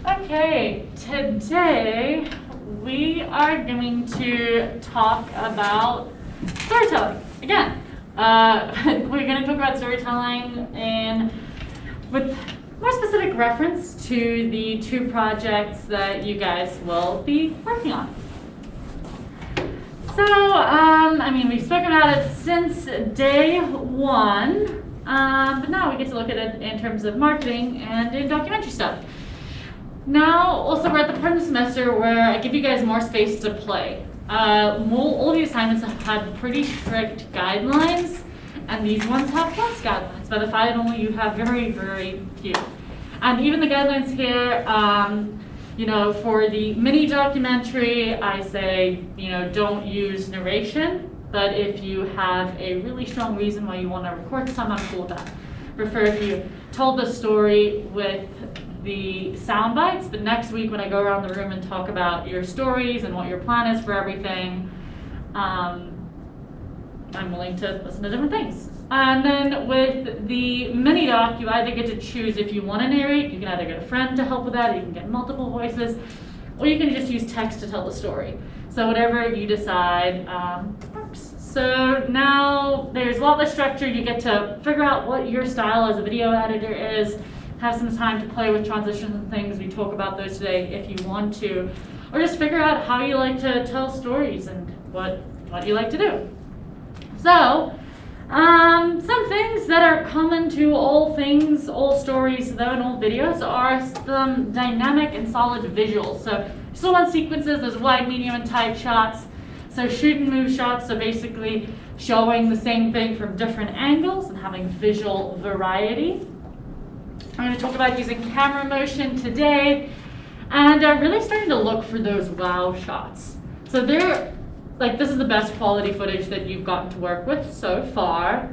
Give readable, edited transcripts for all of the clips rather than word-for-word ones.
Okay, today we are going to talk about storytelling. Again, we're going to talk about storytelling and with more specific reference to the two projects that you guys will be working on. So, we've spoken about it since day one, but now we get to look at it in terms of marketing and in documentary stuff. Now, also we're at the part of the semester where I give you guys more space to play. All the assignments have had pretty strict guidelines, and these ones have less guidelines. By the final, you have very, very few. And even the guidelines here, for the mini documentary, I say, don't use narration. But if you have a really strong reason why you want to record some, I'm cool with that. Prefer if you told the story with the sound bites, but next week when I go around the room and talk about your stories and what your plan is for everything, I'm willing to listen to different things. And then with the mini doc, you either get to choose if you want to narrate. You can either get a friend to help with that, you can get multiple voices, or you can just use text to tell the story. So whatever you decide works. So now there's a lot less structure. You get to figure out what your style as a video editor is, have some time to play with transitions and things. We talk about those today if you want to, or just figure out how you like to tell stories and what you like to do. So, some things that are common to all stories though, and all videos are some dynamic and solid visuals. So, still on sequences, there's wide, medium, and tight shots. So shoot and move shots, so basically showing the same thing from different angles and having visual variety. I'm going to talk about using camera motion today, and really starting to look for those wow shots. So this is the best quality footage that you've gotten to work with so far.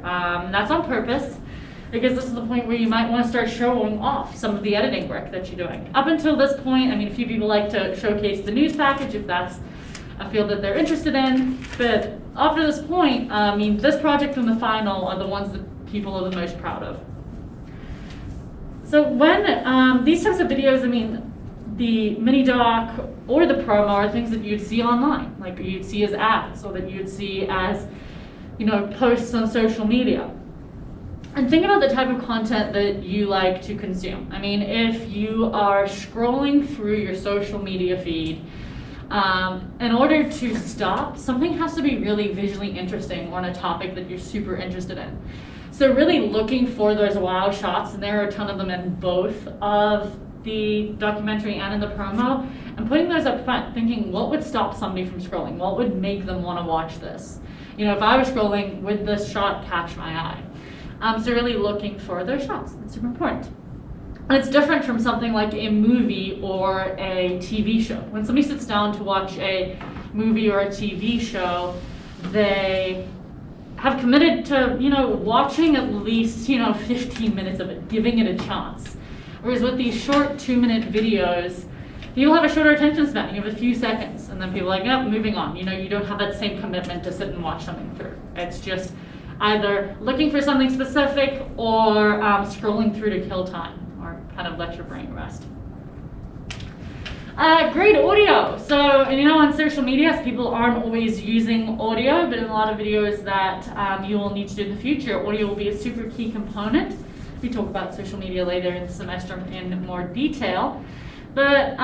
That's on purpose, because this is the point where you might want to start showing off some of the editing work that you're doing. Up until this point, a few people like to showcase the news package if that's a field that they're interested in, but after this point, this project and the final are the ones that people are the most proud of. So when these types of videos, the mini doc or the promo are things that you'd see online, like you'd see as ads, or that you'd see as, posts on social media. And think about the type of content that you like to consume. If you are scrolling through your social media feed, in order to stop, something has to be really visually interesting on a topic that you're super interested in. So really looking for those wow shots, and there are a ton of them in both of the documentary and in the promo, and putting those up front, thinking what would stop somebody from scrolling? What would make them want to watch this? If I was scrolling, would this shot catch my eye? So really looking for those shots, it's super important. And it's different from something like a movie or a TV show. When somebody sits down to watch a movie or a TV show, they have committed to, watching at least, 15 minutes of it, giving it a chance. Whereas with these short 2-minute videos, people have a shorter attention span. You have a few seconds, and then people are like, yep, moving on. You don't have that same commitment to sit and watch something through. It's just either looking for something specific or scrolling through to kill time, or kind of let your brain rest. Great audio. So, on social media, people aren't always using audio, but in a lot of videos that you will need to do in the future, audio will be a super key component. We talk about social media later in the semester in more detail. But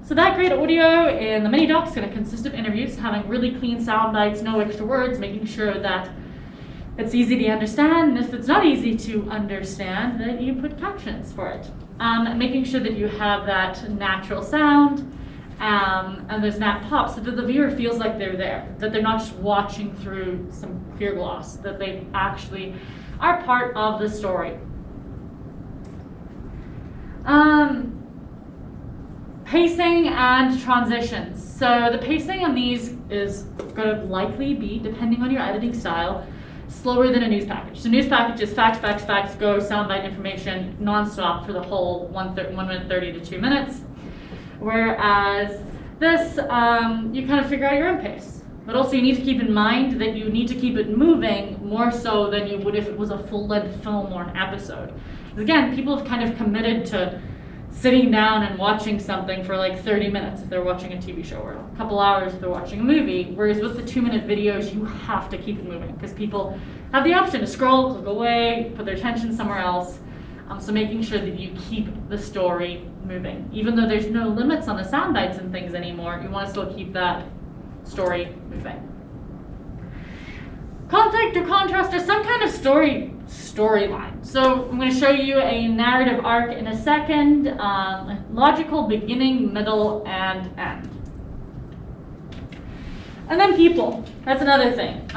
so that great audio in the mini doc is going to consist of interviews, having really clean sound bites, no extra words, making sure that it's easy to understand, and if it's not easy to understand, that you put captions for it. Making sure that you have that natural sound and those nat pops, so that the viewer feels like they're there, that they're not just watching through some clear gloss, that they actually are part of the story. Pacing and transitions. So the pacing on these is going to likely be, depending on your editing style, slower than a news package. So news package is facts, facts, facts, go, soundbite information, nonstop for the whole 1 minute 30 to 2 minutes. Whereas this, you kind of figure out your own pace. But also you need to keep in mind that you need to keep it moving more so than you would if it was a full-length film or an episode. Because again, people have kind of committed to sitting down and watching something for like 30 minutes if they're watching a TV show, or a couple hours if they're watching a movie. Whereas with the 2-minute videos, you have to keep it moving because people have the option to scroll, click away, put their attention somewhere else. So making sure that you keep the story moving. Even though there's no limits on the sound bites and things anymore, you want to still keep that story moving. Conflict or contrast or some kind of storyline. So I'm going to show you a narrative arc in a second. Logical beginning, middle, and end. And then people. That's another thing.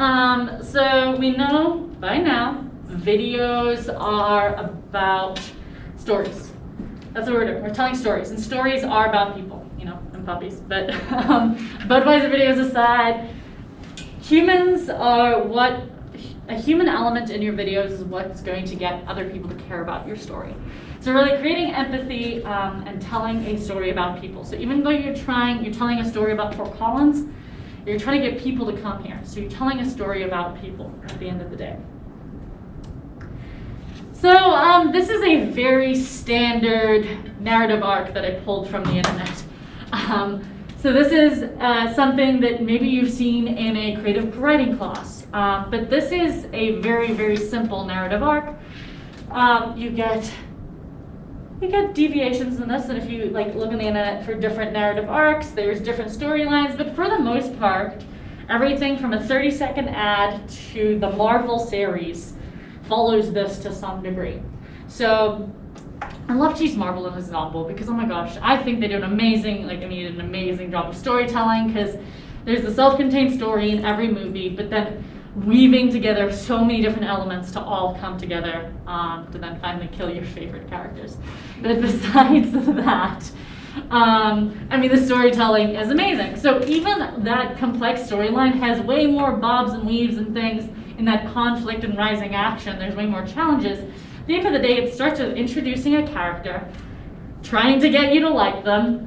So we know by now videos are about stories. That's what we're doing. We're telling stories, and stories are about people, and puppies. But Budweiser videos aside, humans are a human element in your videos is what's going to get other people to care about your story. So really creating empathy and telling a story about people. So even though you're telling a story about Fort Collins, you're trying to get people to come here. So you're telling a story about people at the end of the day. So this is a very standard narrative arc that I pulled from the internet. So this is something that maybe you've seen in a creative writing class, but this is a very, very simple narrative arc. You get deviations in this, and if you look on the internet for different narrative arcs, there's different storylines, but for the most part, everything from a 30-second ad to the Marvel series follows this to some degree. So I love to use Marvel as an example because, oh my gosh, I think they do an amazing job of storytelling, because there's a self-contained story in every movie, but then weaving together so many different elements to all come together to then finally kill your favorite characters. But besides that, the storytelling is amazing. So even that complex storyline has way more bobs and weaves and things in that conflict and rising action. There's way more challenges. At the end of the day, it starts with introducing a character, trying to get you to like them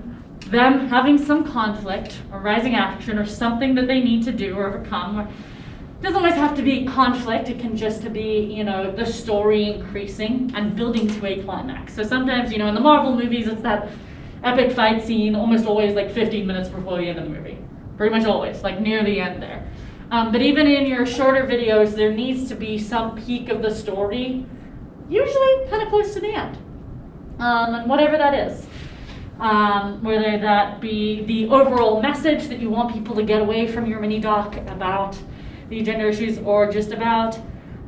having some conflict or rising action or something that they need to do or overcome. It doesn't always have to be conflict. It can just be, the story increasing and building to a climax. So sometimes, in the Marvel movies, it's that epic fight scene, almost always 15 minutes before the end of the movie. Pretty much always, near the end there. But even in your shorter videos, there needs to be some peak of the story, usually kind of close to the end. And whatever that is. Whether that be the overall message that you want people to get away from your mini doc about the gender issues, or just about,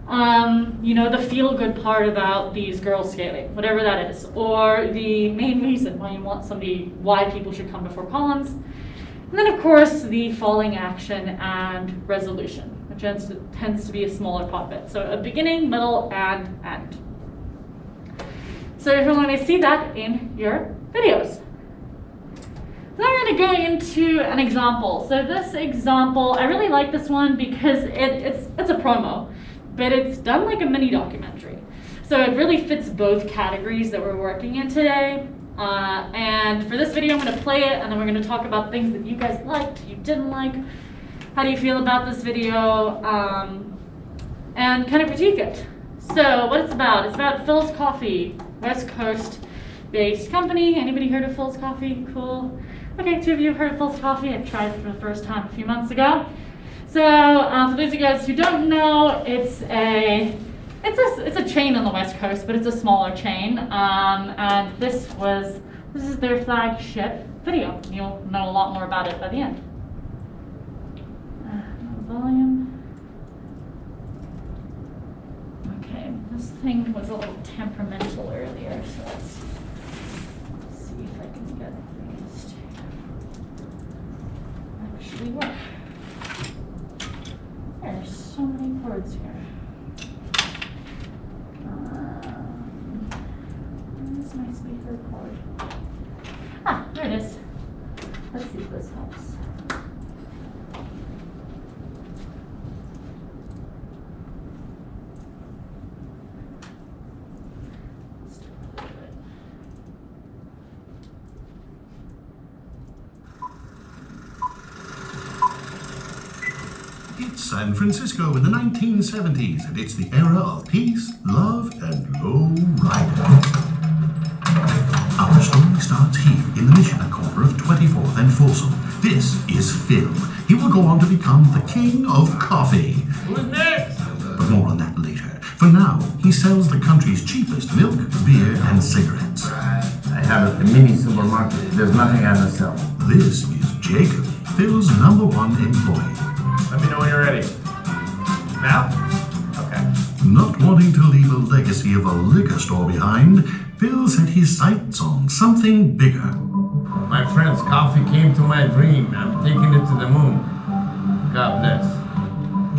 the feel-good part about these girls scaling, whatever that is. Or the main reason why people should come to Fort Collins. And then, of course, the falling action and resolution, which tends to be a smaller part of it. So a beginning, middle, and end. So you're going to see that in your videos. So I'm going to go into an example. So this example, I really like this one because it's a promo, but it's done like a mini documentary. So it really fits both categories that we're working in today. And for this video, I'm going to play it, and then we're going to talk about things that you guys liked, you didn't like. How do you feel about this video? And kind of critique it. So what it's about Philz Coffee, West Coast-based company. Anybody heard of Philz Coffee? Cool. Okay, 2 of you have heard of Philz Coffee. I tried it for the first time a few months ago. So for those of you guys who don't know, it's a chain on the West Coast, but it's a smaller chain. And this is their flagship video. You'll know a lot more about it by the end. Volume. Okay, this thing was a little temperamental earlier, so let's see if I can get things to actually work. There's so many cords here. Where's my speaker cord? Ah, there it is. Let's see if this helps. It's San Francisco in the 1970s, and it's the era of peace, love, and low riders. Our story starts here in the Mission corner of 24th and Folsom. This is Phil. He will go on to become the king of coffee. Who's next? But more on that later. For now, he sells the country's cheapest milk, beer, and cigarettes. I have a mini supermarket. There's nothing I don't sell. This is Jacob, Phil's #1 employee. Let me know when you're ready. Now? Okay. Not wanting to leave a legacy of a liquor store behind, Phil set his sights on something bigger. My friends, coffee came to my dream. I'm taking it to the moon. God bless.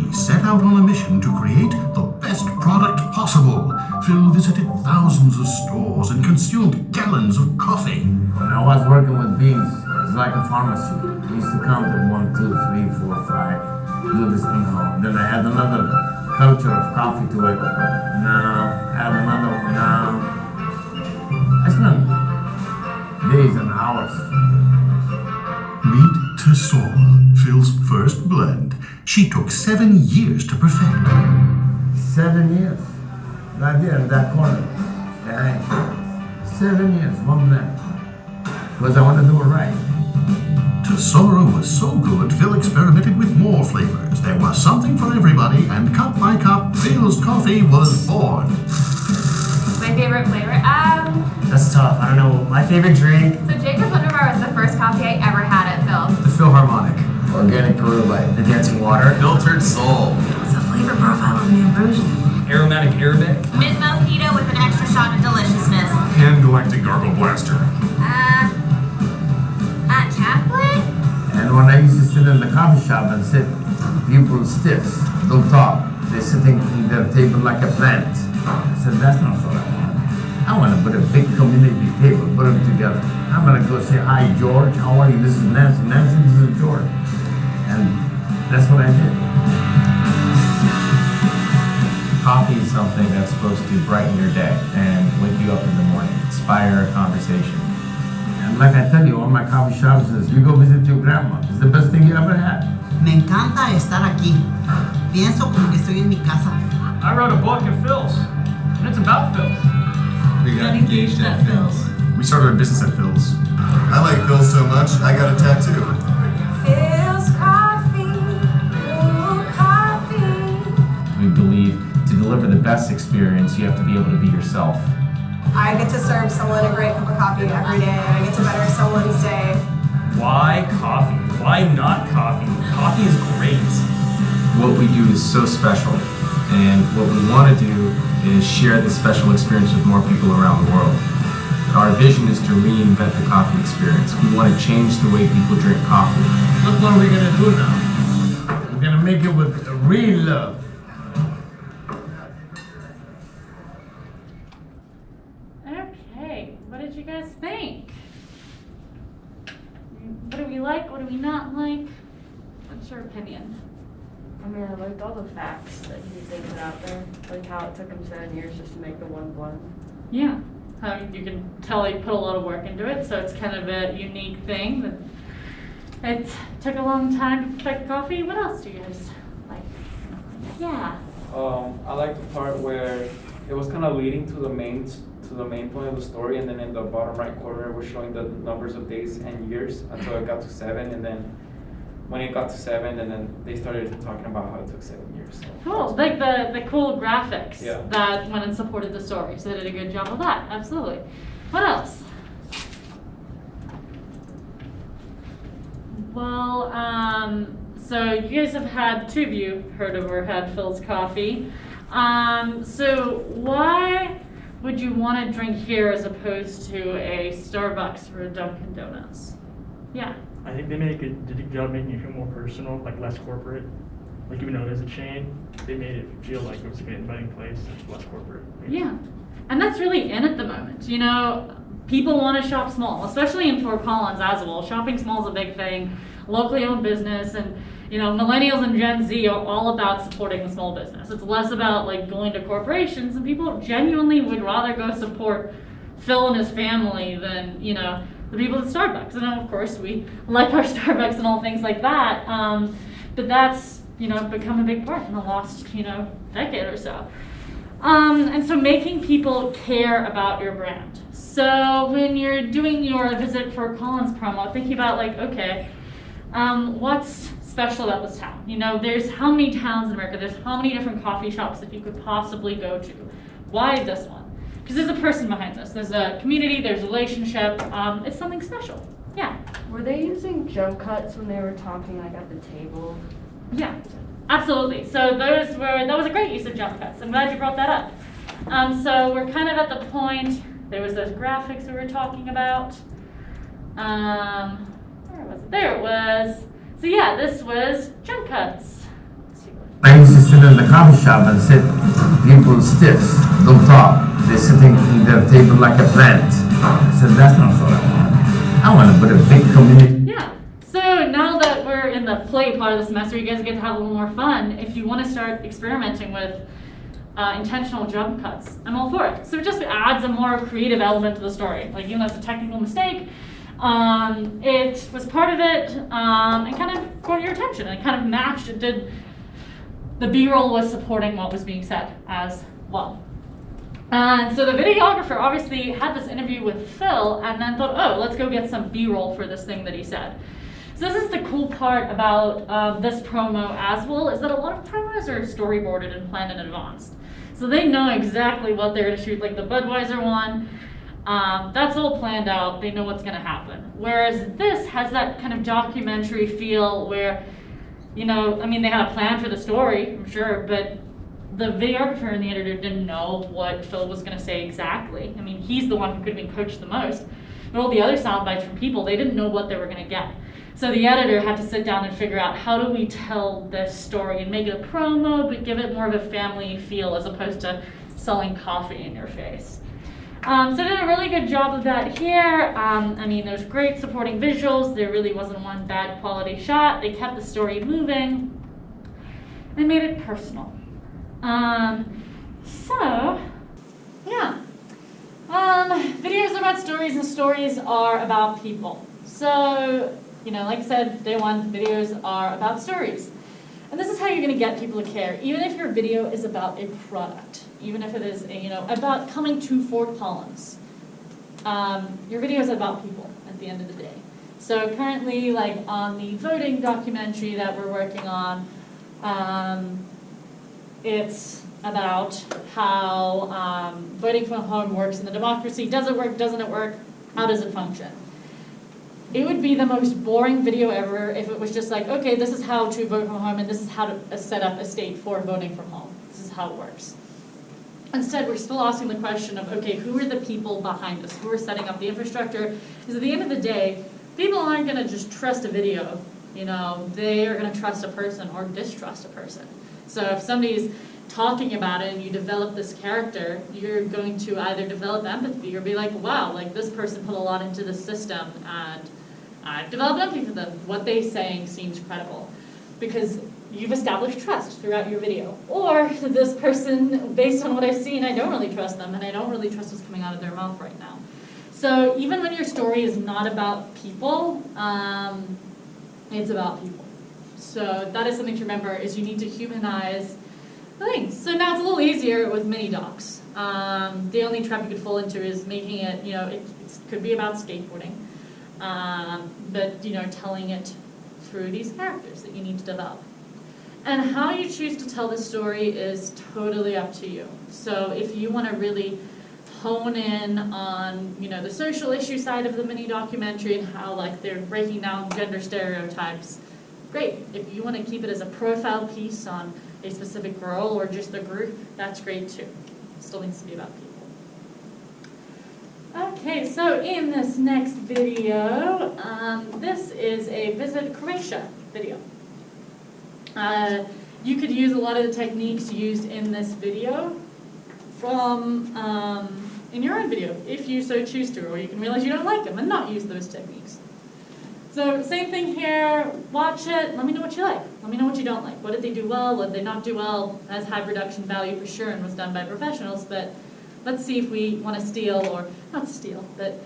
He set out on a mission to create the best product possible. Phil visited thousands of stores and consumed gallons of coffee. When I was working with beans, it was like a pharmacy. I used to count it 1, 2, 3, 4, 5. Do this thing home. Then I had another culture of coffee to wake up. Now, add another one. Now, I spent days and hours. Meet Tesora, Phil's first blend. She took 7 years to perfect. 7 years. Right there in that corner. Yeah. 7 years, one blend. Because I want to do it right. Tesora was so good, Phil experimented with more flavors. There was something for everybody, and cup by cup, Phil's coffee was born. My favorite flavor? That's tough. I don't know. My favorite drink, So Jacob's Wonder Bar was the first coffee I ever had at Phil. the Philharmonic. Organic Peru Light. The Dancing Water. Filtered Soul. What's the flavor profile of the ambrosia? Aromatic Arabic. Mint mojito with an extra shot of deliciousness. Pan Galactic Gargle Blaster. Chocolate? And when I used to sit in the coffee shop and sit, people stiff, don't talk. They're sitting in their table like a plant. I said, that's not what I want. I want to put a big community table, put them together. I'm going to go say, hi, George, how are you? This is Nancy. Nancy, this is George. And that's what I did. Coffee is something that's supposed to brighten your day and wake you up in the morning, inspire a conversation. And like I tell you, all my coffee shops is, you go visit your grandma. It's the best thing you ever had. Me encanta estar aquí. Pienso como que estoy en mi casa. I wrote a book at Phil's, and it's about Phil's. We got engaged at Phil's. We started a business at Phil's. I like Phil so much, I got a tattoo. Phil's coffee. Ooh, coffee. We believe to deliver the best experience, you have to be able to be yourself. I get to serve someone a great cup of coffee every day. I get to better someone's day. Why coffee? Why not coffee? Coffee is great. What we do is so special, and what we want to do is share this special experience with more people around the world. Our vision is to reinvent the coffee experience. We want to change the way people drink coffee. Look what we're going to do now. We're going to make it with real love. Okay, what did you guys think? What do we like? What do we not like? What's your opinion? I mean, I liked all the facts that they put out there, like how it took him 7 years just to make the one blend. Yeah, you can tell he put a lot of work into it, so it's kind of a unique thing. That it took a long time to perfect coffee. What else do you guys like? Yeah. I like the part where it was kind of leading to the main point of the story, and then in the bottom right corner we're showing the numbers of days and years until it got to 7, and then when it got to 7, and then they started talking about how it took 7 years. So Cool, like the cool graphics Yeah. that went and supported the story. So they did a good job of that. Absolutely. What else? Well, so you guys have had, 2 of you heard of or had Phil's Coffee. So why would you want to drink here as opposed to a Starbucks or a Dunkin' Donuts? Yeah. I think they did a good job making it feel more personal, like less corporate. Like even though it is a chain, they made it feel like it was like an inviting place, less corporate. Yeah, and that's really in at the moment. You know, people want to shop small, especially in Fort Collins as well. Shopping small is a big thing, locally owned business, and you know, millennials and Gen Z are all about supporting the small business. It's less about like going to corporations, and people genuinely would rather go support Phil and his family than, you know, the people at Starbucks. And of course, we like our Starbucks and all things like that. But that's, you know, become a big part in the last, you know, decade or so. And so making people care about your brand. So when you're doing your Visit Fort Collins promo, thinking about like, okay, what's special about this town? You know, there's how many towns in America, there's how many different coffee shops that you could possibly go to. Why this one? Because there's a person behind this. There's a community, there's a relationship, it's something special. Yeah. Were they using jump cuts when they were talking like at the table? Yeah, absolutely. So that was a great use of jump cuts. I'm glad you brought that up. So we're kind of at the point, there was those graphics we were talking about. Where was it? There it was. So yeah, this was jump cuts. I used to sit in the coffee shop and sit people stiff, don't talk. They're sitting in their table like a plant. I said, that's not what I want. I want to put a big community. Yeah. So now that we're in the play part of the semester, you guys get to have a little more fun. If you want to start experimenting with intentional jump cuts, I'm all for it. So it just adds a more creative element to the story. Like, even though it's a technical mistake, it was part of it and kind of caught your attention. It kind of matched. It did. The B-roll was supporting what was being said as well. And so the videographer obviously had this interview with Phil and then thought, oh, let's go get some B-roll for this thing that he said. So this is the cool part about this promo as well, is that a lot of promos are storyboarded and planned in advance. So they know exactly what they're going to shoot, like the Budweiser one. That's all planned out. They know what's going to happen. Whereas this has that kind of documentary feel where, you know, I mean, they had a plan for the story, I'm sure, but the videographer and the editor didn't know what Phil was going to say exactly. I mean, he's the one who could have been coached the most. But all the other sound bites from people, they didn't know what they were going to get. So the editor had to sit down and figure out, how do we tell this story and make it a promo, but give it more of a family feel as opposed to selling coffee in your face. So they did a really good job of that here. I mean, there's great supporting visuals. There really wasn't one bad quality shot. They kept the story moving. They made it personal. So, yeah. Videos are about stories and stories are about people. So, you know, like I said, day one, videos are about stories. And this is how you're going to get people to care, even if your video is about a product, even if it is, about coming to Fort Collins. Your video is about people at the end of the day. So currently, like on the voting documentary that we're working on, it's about how voting from home works in the democracy. Does it work? Doesn't it work? How does it function? It would be the most boring video ever if it was just like, okay, this is how to vote from home and this is how to set up a state for voting from home. This is how it works. Instead, we're still asking the question of, okay, who are the people behind this? Who are setting up the infrastructure? Because at the end of the day, people aren't going to just trust a video. They are going to trust a person or distrust a person. So if somebody's talking about it and you develop this character, you're going to either develop empathy or be like, wow, like this person put a lot into the system and I've developed empathy for them. What they're saying seems credible because you've established trust throughout your video. Or this person, based on what I've seen, I don't really trust them and I don't really trust what's coming out of their mouth right now. So even when your story is not about people, it's about people. So that is something to remember, is you need to humanize the things. So now it's a little easier with mini docs. The only trap you could fall into is making it, it could be about skateboarding, but telling it through these characters that you need to develop. And how you choose to tell the story is totally up to you. So if you want to really hone in on, the social issue side of the mini documentary and how they're breaking down gender stereotypes, great. If you want to keep it as a profile piece on a specific girl or just the group, that's great too. It still needs to be about people. Okay, so in this next video, this is a Visit Croatia video. You could use a lot of the techniques used in this video from in your own video, if you so choose to, or you can realize you don't like them and not use those techniques. So same thing here, watch it, let me know what you like. Let me know what you don't like. What did they do well, what did they not do well? It has high production value for sure and was done by professionals, but let's see if we want to steal, or not steal, but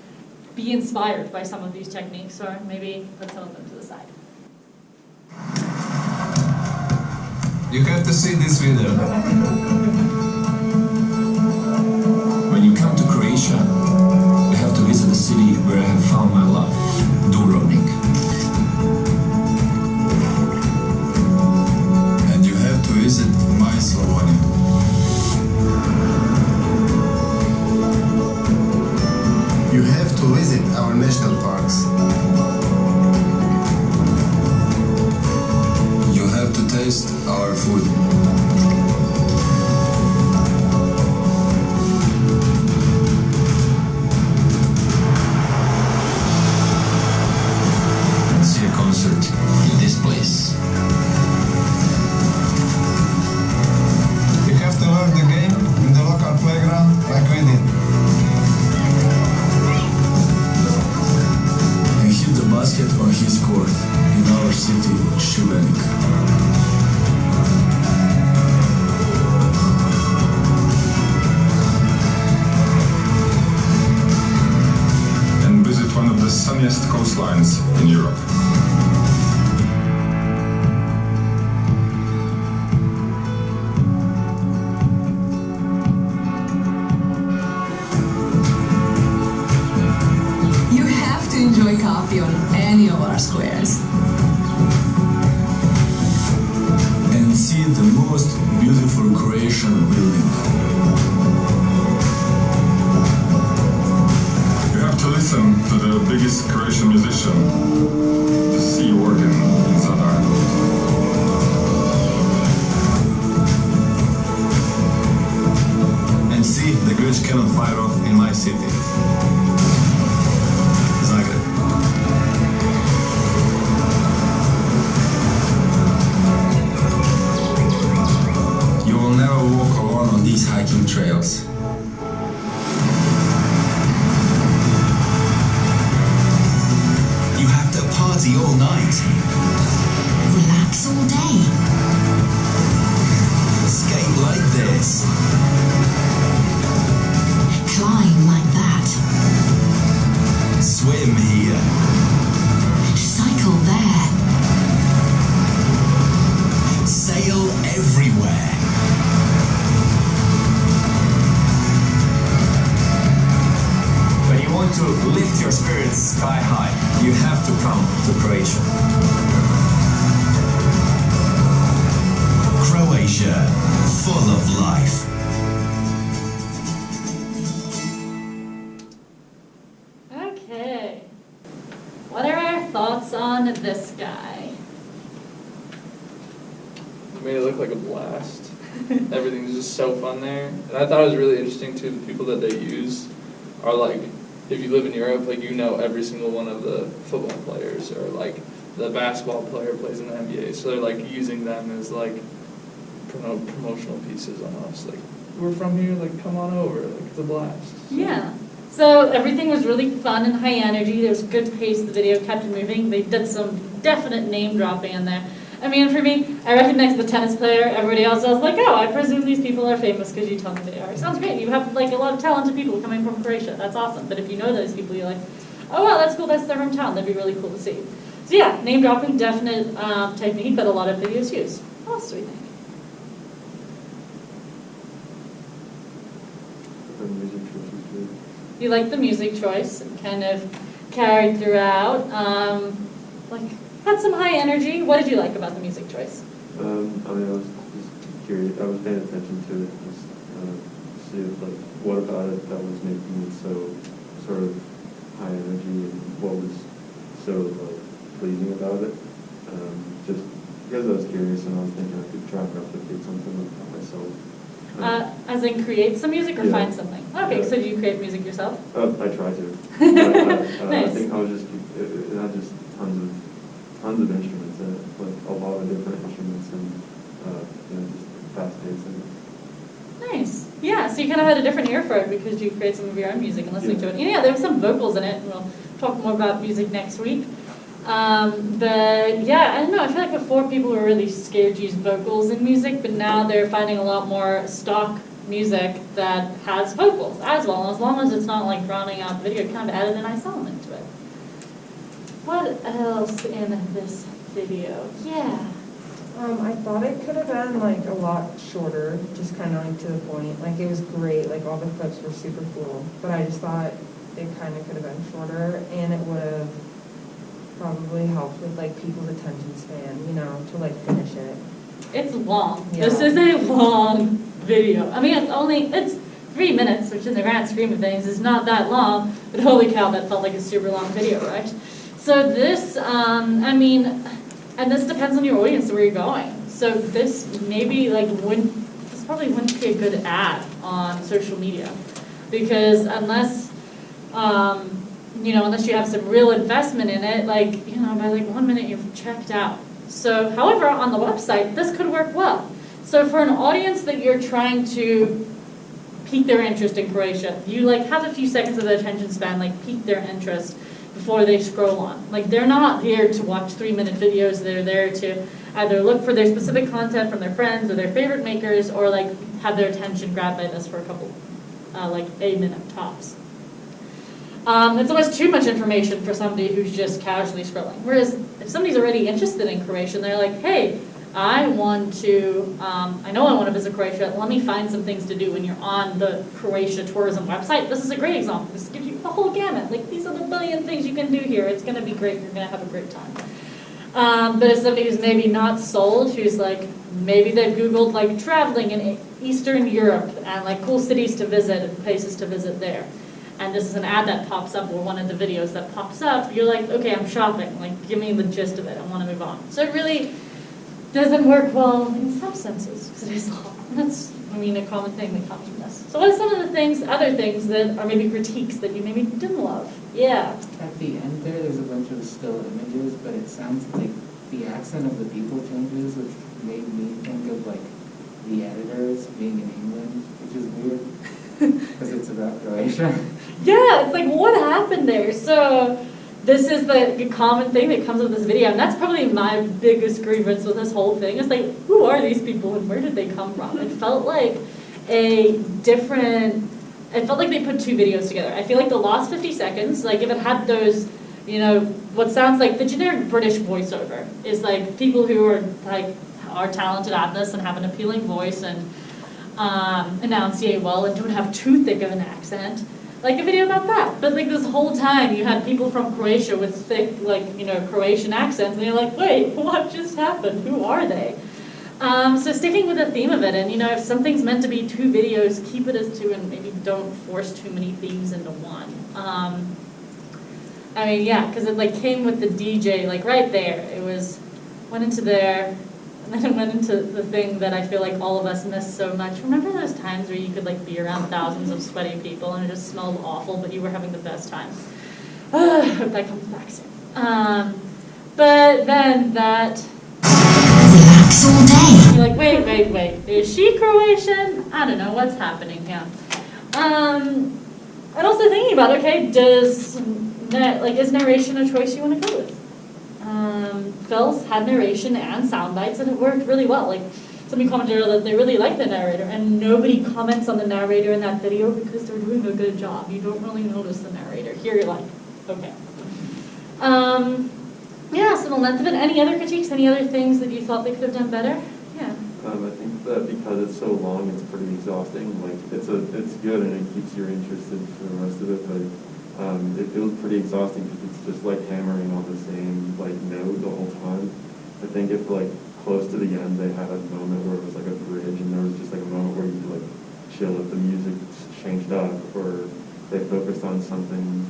be inspired by some of these techniques, or maybe put some of them to the side. You have to see this video. to visit our national parks. You have to taste our food. And see a concert in this place. You have to learn the game in the local playground like we did. And hit the basket or he scored in our city, Šibenik. And visit one of the sunniest coastlines in Europe. You have to enjoy coffee on any of our squares. And see the most beautiful Croatian building. You have to listen to the biggest Croatian musician to see working in Zadar. And see the Grč cannot fire off in my city. Zagreb. You will never walk alone on these hiking trails. You have to party all night. Relax all day. Skate like this. Climb like that. Swim here. Cycle there. Sail everywhere. When you want to lift your spirits sky high, you have to come to Croatia. Croatia, full of life. Okay. What are our thoughts on this guy? Made it look like a blast. Everything's just so fun there. And I thought it was really interesting too, the people that they use are like, if you live in Europe, like you know every single one of the football players, or like the basketball player plays in the NBA. So they're like using them as like promotional pieces almost. Like, we're from here, like come on over, like it's a blast. Yeah. So everything was really fun and high energy. There was good pace. The video kept moving. They did some definite name dropping in there. I mean, for me, I recognized the tennis player. Everybody else, I was like, oh, I presume these people are famous because you tell me they are. Sounds great. You have like a lot of talented people coming from Croatia. That's awesome. But if you know those people, you're like, oh, wow, that's cool. That's their hometown. That'd be really cool to see. So yeah, name dropping, definite technique that a lot of videos use. What else do we think? You like the music choice, and kind of carried throughout. Like, had some high energy. What did you like about the music choice? I mean, I was just curious. I was paying attention to it, just see like what about it that was making it so sort of high energy, and what was so like pleasing about it. Just because I was curious, and I was thinking I could try and replicate something like that myself. As in create some music or find something? Okay, so do you create music yourself? I try to. But, Nice. I think I was just, it had just tons of instruments in it, like a lot of different instruments, and just fast paced. Nice. Yeah, so you kind of had a different ear for it because you create some of your own music and listening to it. Yeah, there were some vocals in it, and we'll talk more about music next week. But yeah, I don't know, I feel like before people were really scared to use vocals in music, but now they're finding a lot more stock music that has vocals as well. As long as it's not like drowning out the video, it kind of added a nice element to it. What else in this video? Yeah. I thought it could have been like a lot shorter, just kind of like to the point. Like it was great, like all the clips were super cool, but I just thought it kind of could have been shorter, and it would have probably helped with like people's attention span, to like finish it. It's long. Yeah. This is a long video. I mean, it's 3 minutes, which in the grand scheme of things is not that long, but holy cow, that felt like a super long video, right? So this, I mean, and this depends on your audience and where you're going. So this maybe like this probably wouldn't be a good ad on social media, because unless, you know, unless you have some real investment in it, like, you know, by like 1 minute you've checked out. So, however, on the website, this could work well. So for an audience that you're trying to pique their interest in Croatia, you like have a few seconds of their attention span, like pique their interest before they scroll on. Like they're not here to watch 3-minute videos, they're there to either look for their specific content from their friends or their favorite makers, or like have their attention grabbed by this for a couple, like a minute tops. It's almost too much information for somebody who's just casually scrolling. Whereas if somebody's already interested in Croatia and they're like, hey, I want to, I know I want to visit Croatia, let me find some things to do when you're on the Croatia tourism website. This is a great example. This gives you the whole gamut. Like, these are the billion things you can do here. It's going to be great. You're going to have a great time. But if somebody who's maybe not sold, who's like, maybe they've Googled like traveling in Eastern Europe and like cool cities to visit and places to visit there, and this is an ad that pops up or one of the videos that pops up, you're like, okay, I'm shopping. Like, give me the gist of it. I want to move on. So it really doesn't work well in some senses, because it is a lot. That's, I mean, a common thing that comes from this. So what are some of the things, other things that are maybe critiques that you maybe didn't love? Yeah. At the end there's a bunch of still images, but it sounds like the accent of the people changes, which made me think of like the editors being in England, which is weird, because it's about Croatia. Yeah, it's like, what happened there? So this is the common thing that comes with this video, and that's probably my biggest grievance with this whole thing. It's like, who are these people and where did they come from? It felt like it felt like they put two videos together. I feel like the last 50 seconds, like if it had those, you know, what sounds like the generic British voiceover, is like people who are like, are talented at this and have an appealing voice and enunciate well and don't have too thick of an accent. Like a video about that. But like this whole time you had people from Croatia with thick, like, you know, Croatian accents, and you're like, wait, what just happened? Who are they? So sticking with the theme of it, and you know, if something's meant to be two videos, keep it as two and maybe don't force too many themes into one. I mean, yeah, because it like came with the DJ, like right there. It went into there, and then it went into the thing that I feel like all of us miss so much. Remember those times where you could like be around thousands of sweaty people and it just smelled awful, but you were having the best time? I hope that comes back soon. But then that... Relax all day. You're like, wait. Is she Croatian? I don't know what's happening here. And also thinking about, okay, is narration a choice you want to go with? Films had narration and sound bites, and it worked really well. Like, somebody commented that they really liked the narrator, and nobody comments on the narrator in that video because they're doing a good job. You don't really notice the narrator. Here you're like, okay. Yeah, so the length of it. Any other critiques? Any other things that you thought they could have done better? Yeah. I think that because it's so long, it's pretty exhausting. Like, it's good and it keeps you interested for the rest of it, but it feels pretty exhausting because it's just like hammering on the same like note the whole time. I think if like close to the end they had a moment where it was like a bridge and there was just like a moment where you could like chill if the music changed up, or they focused on something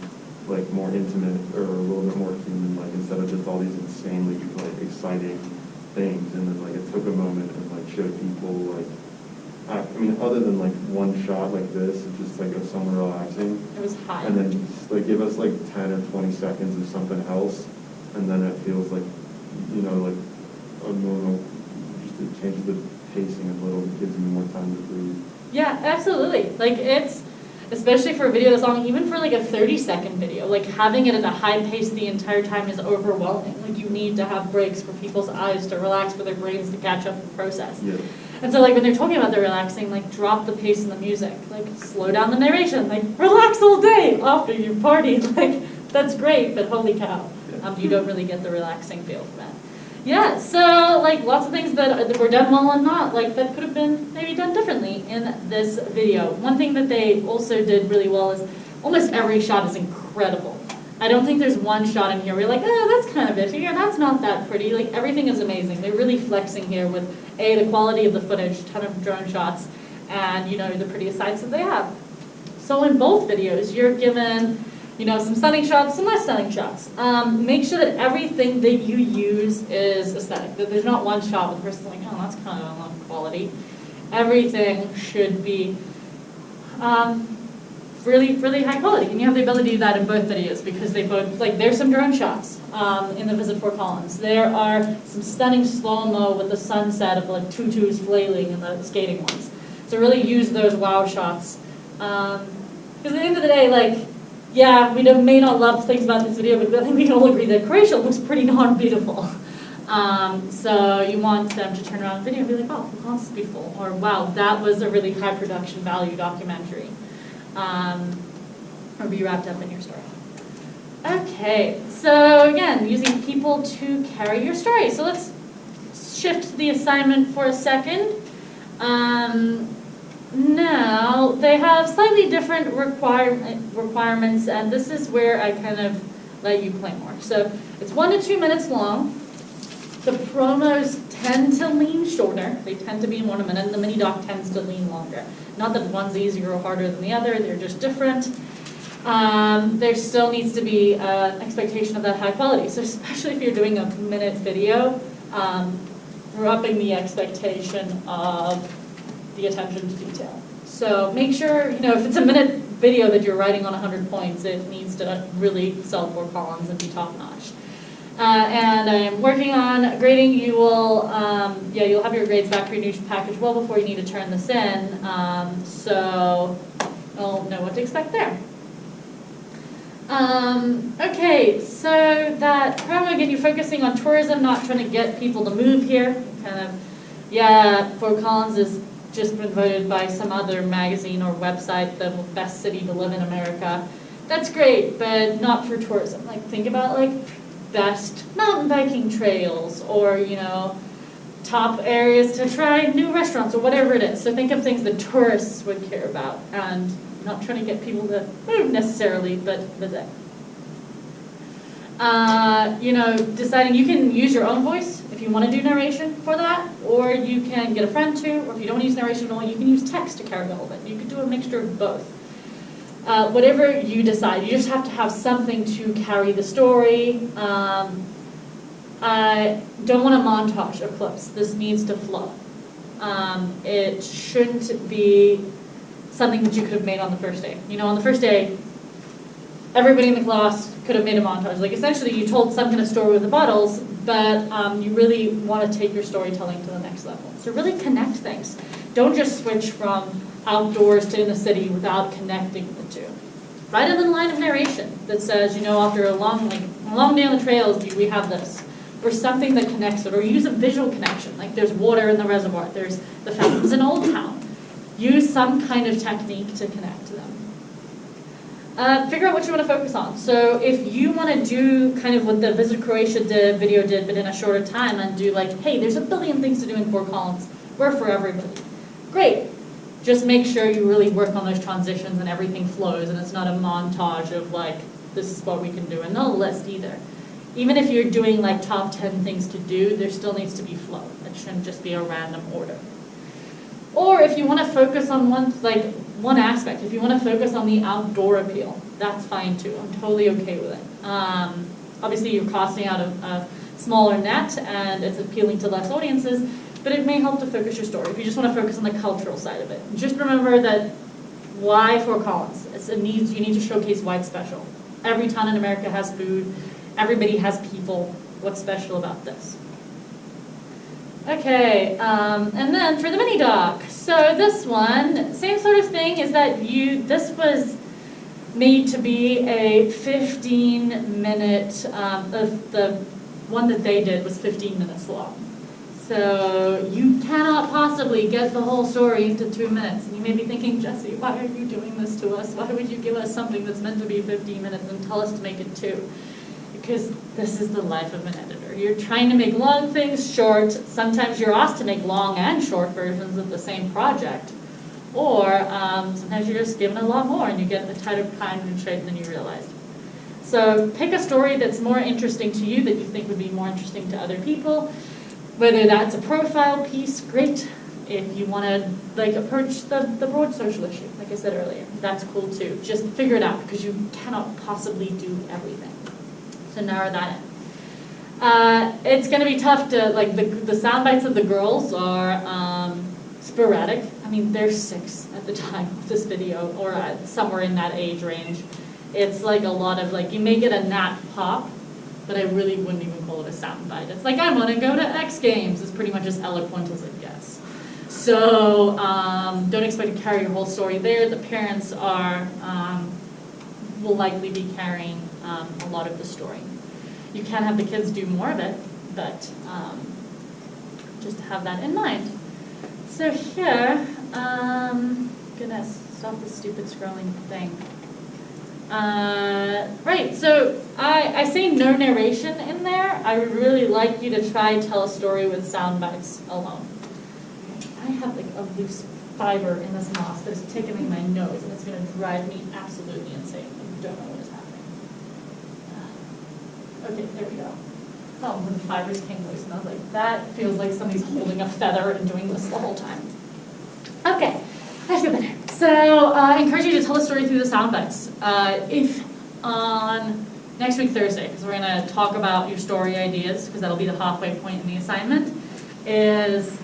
like more intimate or a little bit more human, like instead of just all these insanely like exciting things, and then like it took a moment and like showed people like, I mean, other than like one shot like this, it's just like somewhere relaxing. It was hot. And then just, like give us like 10 or 20 seconds of something else, and then it feels like, you know, like a normal, just it changes the pacing a little, it gives me more time to breathe. Yeah, absolutely. Like it's, especially for a video this long, even for like a 30-second video, like having it at a high pace the entire time is overwhelming. Like you need to have breaks for people's eyes to relax, for their brains to catch up and process. Yeah. And so like when they're talking about the relaxing, like drop the pace in the music, like slow down the narration, like relax all day after you partied. Like that's great, but holy cow, you don't really get the relaxing feel from it. Yeah, so like lots of things that were done well and not, like that could have been maybe done differently in this video. One thing that they also did really well is almost every shot is incredible. I don't think there's one shot in here where you're like, oh, that's kind of iffy, or that's not that pretty. Like everything is amazing. They're really flexing here with the quality of the footage, a ton of drone shots, and, you know, the prettiest sites that they have. So in both videos, you're given, you know, some stunning shots, some less stunning shots. Make sure that everything that you use is aesthetic, that there's not one shot with the person like, oh, that's kind of low quality. Everything should be really, really high quality. And you have the ability to do that in both videos because they both, like, there's some drone shots in the Visit Fort Collins. There are some stunning slow-mo with the sunset of like tutus flailing in the skating ones. So really use those wow shots. Because at the end of the day, like, yeah, we may not love things about this video, but I think we can all agree that Croatia looks pretty darn beautiful. So you want them to turn around the video and be like, wow, Fort Collins is beautiful. Or wow, that was a really high production value documentary. Or be wrapped up in your story. Okay, so again, using people to carry your story. So let's shift the assignment for a second. Now, they have slightly different requirements, and this is where I kind of let you play more. So it's 1 to 2 minutes long. The promos tend to lean shorter. They tend to be 1 minute, and the mini doc tends to lean longer. Not that one's easier or harder than the other, they're just different. There still needs to be an expectation of that high quality. So especially if you're doing a minute video, we're upping the expectation of the attention to detail. So make sure, you know, if it's a minute video that you're writing on 100 points, it needs to really sell Fort Collins and be top notch. And I am working on grading. You will, you'll have your grades back for your new package well before you need to turn this in. So you'll know what to expect there. Okay, so that promo, again, you're focusing on tourism, not trying to get people to move here. Kind of, yeah, Fort Collins has just been voted by some other magazine or website the best city to live in America. That's great, but not for tourism. Like, think about like best mountain biking trails, or, you know, top areas to try new restaurants, or whatever it is. So think of things that tourists would care about, and not trying to get people to move necessarily, but visit. You know, deciding you can use your own voice if you want to do narration for that, or you can get a friend to, or if you don't use narration at all, you can use text to carry all of it. You could do a mixture of both. Whatever you decide, you just have to have something to carry the story. I don't want a montage of clips. This needs to flow. It shouldn't be something that you could have made on the first day. You know, on the first day, everybody in the class could have made a montage. Like, essentially, you told some kind of story with the bottles, but you really want to take your storytelling to the next level. So really connect things. Don't just switch from outdoors to in the city without connecting the two. Write in a line of narration that says, you know, after a long day on the trails, we have this. Or something that connects it. Or use a visual connection. Like, there's water in the reservoir. There's the fountains in Old Town. Use some kind of technique to connect to them. Figure out what you want to focus on. So if you want to do kind of what the Visit Croatia video did, but in a shorter time, and do like, hey, there's a billion things to do in Fort Collins. We're for everybody. Great. Just make sure you really work on those transitions and everything flows, and it's not a montage of like, this is what we can do, and not a list either. Even if you're doing like top 10 things to do, there still needs to be flow. It shouldn't just be a random order. Or if you want to focus on one aspect, if you want to focus on the outdoor appeal, that's fine too. I'm totally okay with it. Obviously, you're costing out a smaller net, and it's appealing to less audiences, but it may help to focus your story if you just want to focus on the cultural side of it. Just remember that why Fort Collins? You need to showcase why it's special. Every town in America has food. Everybody has people. What's special about this? Okay, and then for the mini doc. So this one, same sort of thing, is that this was made to be a 15-minute, the one that they did was 15 minutes long. So you cannot possibly get the whole story into 2 minutes. And you may be thinking, Jesse, why are you doing this to us? Why would you give us something that's meant to be 15 minutes and tell us to make it 2? Because this is the life of an editor. You're trying to make long things short. Sometimes you're asked to make long and short versions of the same project. Or sometimes you're just given a lot more and you get a tighter time constraint than you realized. So pick a story that's more interesting to you, that you think would be more interesting to other people. Whether that's a profile piece, great. If you want to like approach the broad social issue, like I said earlier, that's cool too. Just figure it out because you cannot possibly do everything. So narrow that in. It's going to be tough to, like, the sound bites of the girls are sporadic. I mean, they're 6 at the time of this video, or somewhere in that age range. It's like a lot of, like, you may get a Nat pop, but I really wouldn't even call it a sound bite. It's like, I want to go to X Games. It's pretty much as eloquent as it gets. So don't expect to carry your whole story there. The parents will likely be carrying a lot of the story. You can have the kids do more of it, but just have that in mind. So here, goodness, stop this stupid scrolling thing. Right, so I say no narration in there. I would really like you to try tell a story with sound bites alone. I have like a loose fiber in this moss that is tickling my nose, and it's going to drive me absolutely insane. I don't know what is happening. Okay, there we go. Oh, when the fibers came loose, and I was like, that feels like somebody's holding a feather and doing this the whole time. Okay, I feel better. So I encourage you to tell a story through the sound bites. If on next week, Thursday, because we're going to talk about your story ideas, because that'll be the halfway point in the assignment, is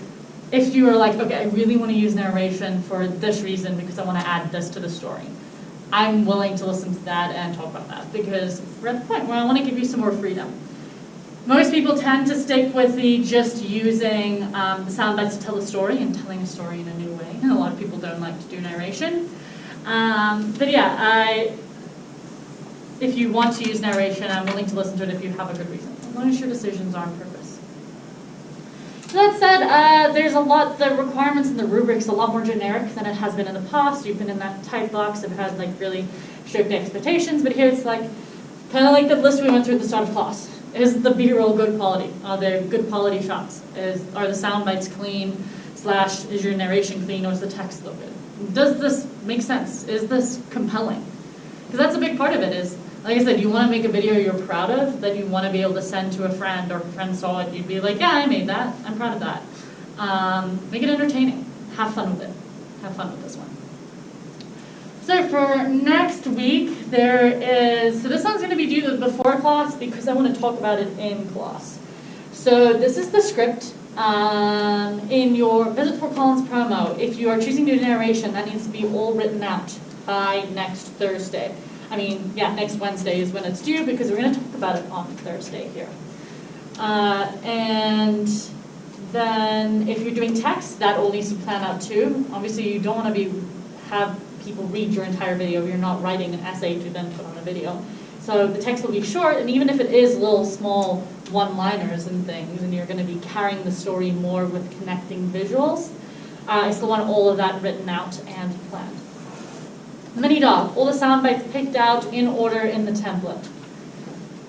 if you are like, okay, I really want to use narration for this reason because I want to add this to the story. I'm willing to listen to that and talk about that because we're at the point where I want to give you some more freedom. Most people tend to stick with the just using the sound bites to tell a story and telling a story in a new way. And a lot of people don't like to do narration. But yeah, if you want to use narration, I'm willing to listen to it if you have a good reason, as long as your decisions are on purpose. So that said, there's a lot, the requirements in the rubric's a lot more generic than it has been in the past. You've been in that type box that has like really strict expectations, but here it's like, kind of like the list we went through at the start of class. Is the B-roll good quality? Are there good quality shots? Are the sound bites clean? / is your narration clean, or is the text look good? Does this make sense? Is this compelling? Because that's a big part of it is, like I said, you want to make a video you're proud of, that you want to be able to send to a friend, or if a friend saw it, you'd be like, yeah, I made that. I'm proud of that. Make it entertaining. Have fun with it. Have fun with this one. So for next week, so this one's going to be due before class because I want to talk about it in class. So this is the script in your Visit Fort Collins promo. If you are choosing to do narration, that needs to be all written out by next Thursday. I mean, yeah, next Wednesday is when it's due because we're going to talk about it on Thursday here. And then if you're doing text, that all needs to plan out too. Obviously, you don't want to have people read your entire video. You're not writing an essay to then put on a video. So the text will be short, and even if it is little small one-liners and things, and you're going to be carrying the story more with connecting visuals, I still want all of that written out and planned. The mini doc, all the sound bites picked out in order in the template.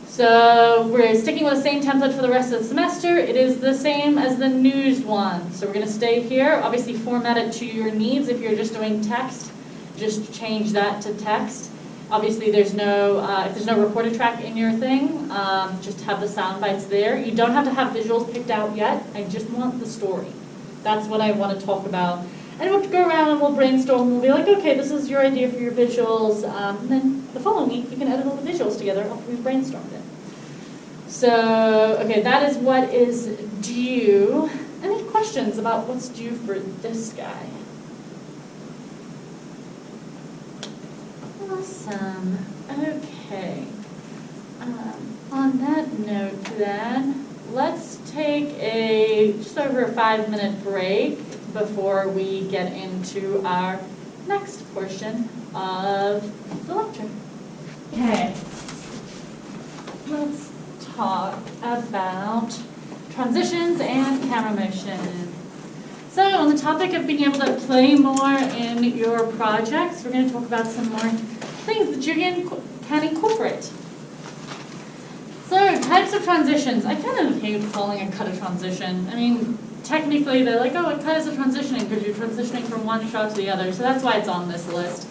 So we're sticking with the same template for the rest of the semester. It is the same as the news one. So we're going to stay here. Obviously format it to your needs. If you're just doing text, just change that to text. Obviously there's no, if there's no recorded track in your thing, just have the sound bites there. You don't have to have visuals picked out yet. I just want the story. That's what I want to talk about. And we'll go around and we'll brainstorm and we'll be like, okay, this is your idea for your visuals. And then the following week, we can edit all the visuals together after we've brainstormed it. So, okay, that is what is due. Any questions about what's due for this guy? Awesome. Okay. On that note then, let's take just over a 5-minute break before we get into our next portion of the lecture. Okay. Let's talk about transitions and camera motion. So on the topic of being able to play more in your projects, we're going to talk about some more things that you can incorporate. So types of transitions. I kind of hate calling a cut a transition. I mean, technically they're like, oh, a cut is a transitioning because you're transitioning from one shot to the other. So that's why it's on this list.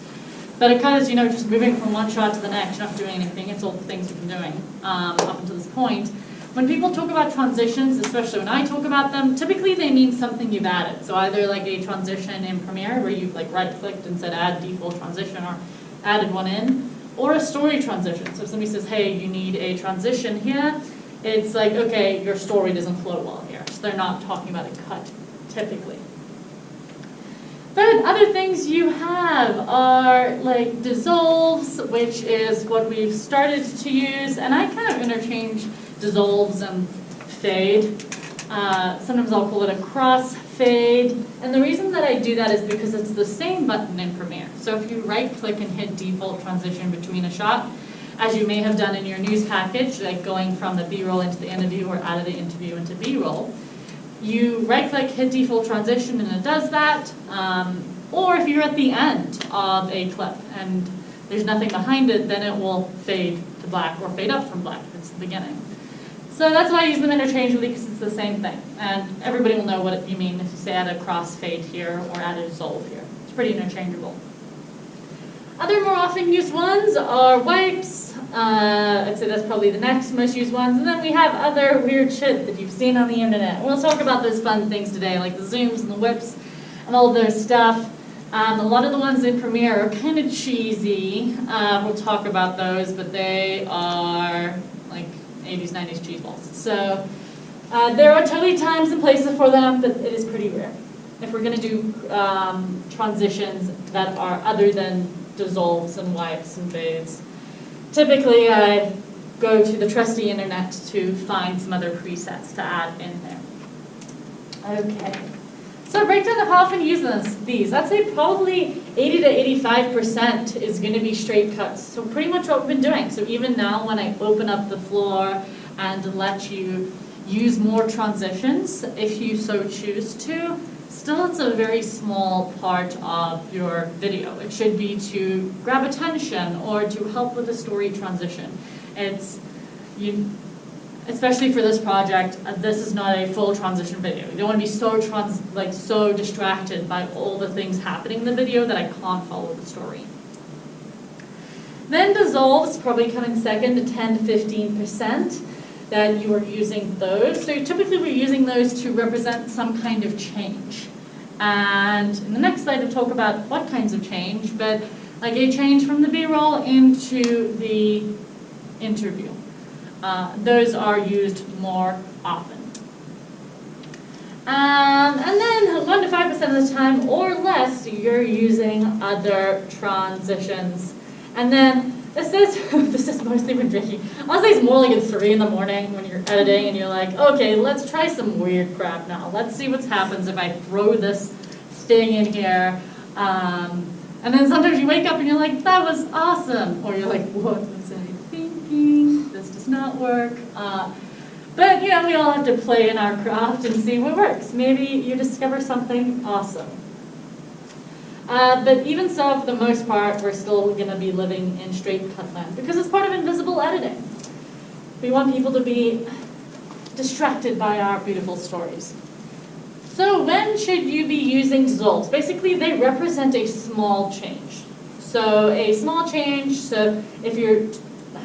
But a cut is, just moving from one shot to the next. You're not doing anything. It's all the things you've been doing up until this point. when people talk about transitions, especially when I talk about them, typically they mean something you've added. So either like a transition in Premiere where you've like right-clicked and said add default transition or added one in, or a story transition. So if somebody says, hey, you need a transition here, it's like, okay, your story doesn't flow well here. So they're not talking about a cut, typically. But other things you have are like dissolves, which is what we've started to use. And I kind of interchange dissolves and fade. Sometimes I'll call it a crossfade. And the reason that I do that is because it's the same button in Premiere. So if you right-click and hit default transition between a shot, as you may have done in your news package, like going from the B-roll into the interview or out of the interview into B-roll, you right-click, hit default transition, and it does that. Or if you're at the end of a clip and there's nothing behind it, then it will fade to black or fade up from black if it's the beginning. So that's why I use them interchangeably, because it's the same thing. And everybody will know what you mean if you say add a crossfade here or add a dissolve here. It's pretty interchangeable. Other more often used ones are wipes. I'd say that's probably the next most used ones. And then we have other weird shit that you've seen on the internet. We'll talk about those fun things today, like the zooms and the whips and all of those stuff. A lot of the ones in Premiere are kind of cheesy. We'll talk about those, but they are like 80s, 90s cheese balls. So there are totally times and places for them, but it is pretty rare. If we're going to do transitions that are other than dissolves and wipes and fades, typically I go to the trusty internet to find some other presets to add in there. Okay. So breakdown of how often you use these. I'd say probably 80 to 85% is going to be straight cuts. So pretty much what we've been doing. So even now when I open up the floor and let you use more transitions, if you so choose to, still it's a very small part of your video. It should be to grab attention or to help with the story transition. Especially for this project, this is not a full transition video. You don't want to be so distracted by all the things happening in the video that I can't follow the story. Then dissolves probably come in second to 10 to 15% that you are using those. So typically we're using those to represent some kind of change. And in the next slide I'll talk about what kinds of change, but like a change from the B-roll into the interview. Those are used more often. And then 1 to 5% of the time or less, you're using other transitions. And then this is mostly when drinking. Honestly, it's more like at 3 in the morning when you're editing and you're like, okay, let's try some weird crap now. Let's see what happens if I throw this thing in here. And then sometimes you wake up and you're like, that was awesome. Or you're like, what was I thinking? This does not work. But you know, we all have to play in our craft and see what works. Maybe you discover something awesome. But even so, for the most part, we're still going to be living in straight cut land because it's part of invisible editing. We want people to be distracted by our beautiful stories. So when should you be using dissolves? Basically, they represent a small change. So a small change, so if you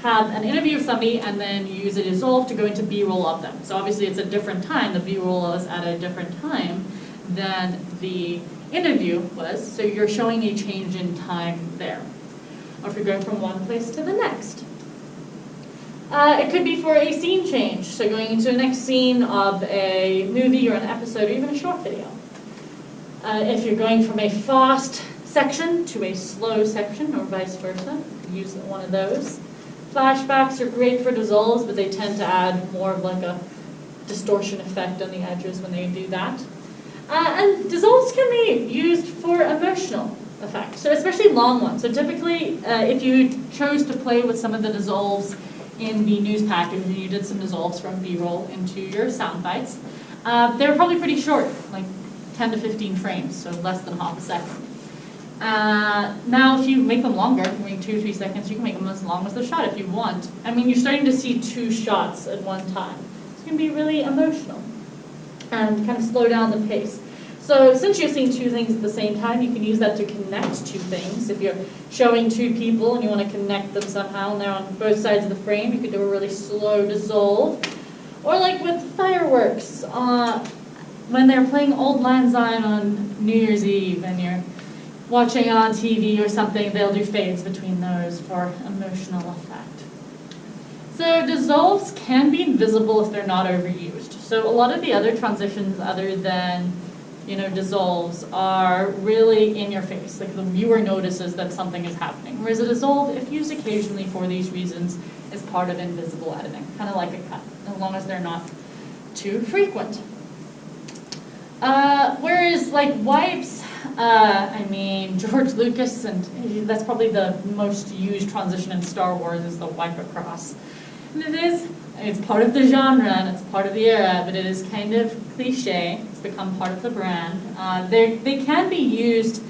have an interview with somebody and then you use a dissolve to go into B-roll of them. So obviously it's a different time. The B-roll is at a different time than the interview was. So you're showing a change in time there. Or if you're going from one place to the next. It could be for a scene change. So going into the next scene of a movie or an episode or even a short video. If you're going from a fast section to a slow section or vice versa, use one of those. Flashbacks are great for dissolves, but they tend to add more of like a distortion effect on the edges when they do that. And dissolves can be used for emotional effects, so especially long ones. So typically, if you chose to play with some of the dissolves in the news package and you did some dissolves from B-roll into your sound bites, they're probably pretty short, like 10 to 15 frames, so less than half a second. Now, if you make them longer, if you make 2 or 3 seconds, you can make them as long as the shot if you want. I mean, you're starting to see 2 shots at one time. It's going to be really emotional and kind of slow down the pace. So since you're seeing 2 things at the same time, you can use that to connect 2 things. If you're showing 2 people and you want to connect them somehow and they're on both sides of the frame, you could do a really slow dissolve. Or like with fireworks, when they're playing Old Lang Syne on New Year's Eve and you're watching it on TV or something, they'll do fades between those for emotional effect. So dissolves can be invisible if they're not overused. So a lot of the other transitions other than, dissolves are really in your face. Like the viewer notices that something is happening. Whereas a dissolve, if used occasionally for these reasons, is part of invisible editing, kind of like a cut, as long as they're not too frequent. Whereas like wipes, George Lucas, and that's probably the most used transition in Star Wars is the wipe across. And it's part of the genre and it's part of the era, but it is kind of cliche. It's become part of the brand. They can be used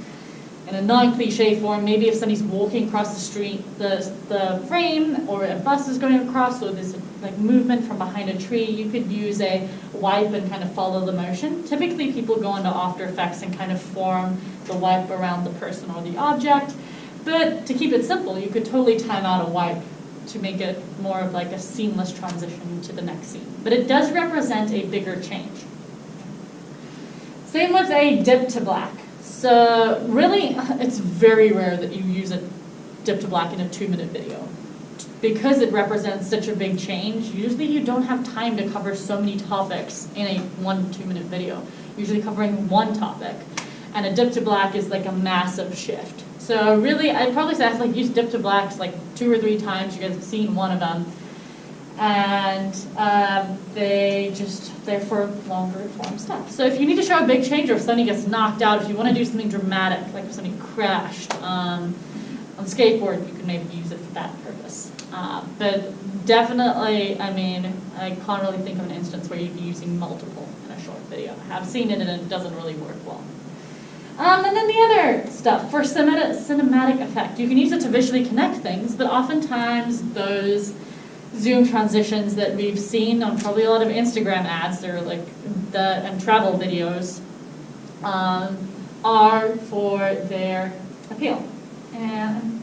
in a non-cliche form. Maybe if somebody's walking across the street, the frame, or a bus is going across, or there's like movement from behind a tree, you could use a wipe and kind of follow the motion. Typically people go into After Effects and kind of form the wipe around the person or the object. But to keep it simple, you could totally time out a wipe to make it more of like a seamless transition to the next scene. But it does represent a bigger change. Same with a dip to black. So really, it's very rare that you use a dip to black in a 2-minute video. Because it represents such a big change, usually you don't have time to cover so many topics in a 1 to 2-minute video. Usually covering one topic. And a dip to black is like a massive shift. So really, I'd probably say I've used dip to blacks like 2 or 3 times. You guys have seen one of them. And they're for longer form stuff. So if you need to show a big change, or if somebody gets knocked out, if you want to do something dramatic, like if somebody crashed on a skateboard, you can maybe use it for that purpose. But definitely, I can't really think of an instance where you'd be using multiple in a short video. I have seen it and it doesn't really work well. And then the other stuff, for cinematic effect, you can use it to visually connect things, but oftentimes those zoom transitions that we've seen on probably a lot of Instagram ads, and travel videos, are for their appeal. And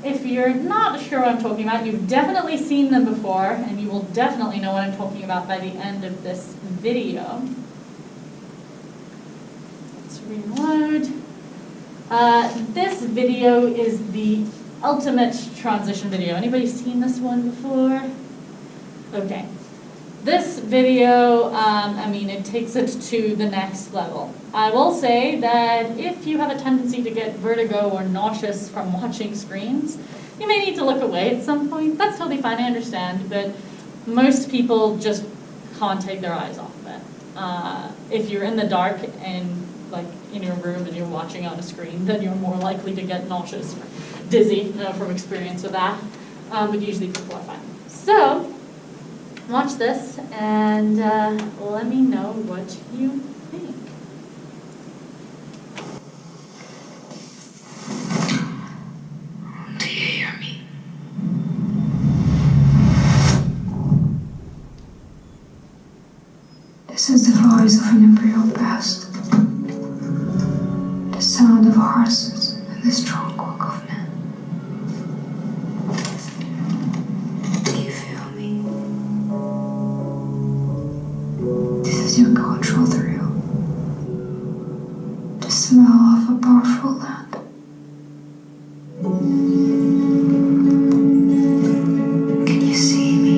if you're not sure what I'm talking about, you've definitely seen them before, and you will definitely know what I'm talking about by the end of this video. Let's reload. This video is the ultimate transition video. Anybody seen this one before? Okay. This video, it takes it to the next level. I will say that if you have a tendency to get vertigo or nauseous from watching screens, you may need to look away at some point. That's totally fine, I understand, but most people just can't take their eyes off of it. If you're in the dark and in your room and you're watching on a screen, then you're more likely to get nauseous or dizzy from experience with that, but usually people are fine. So, watch this and let me know what you think. Do you hear me? This is the voice of an imperial past. The sound of horses and the strong walk of men. Do you feel me? This is your cultural thrill. The smell of a powerful land. Can you see me?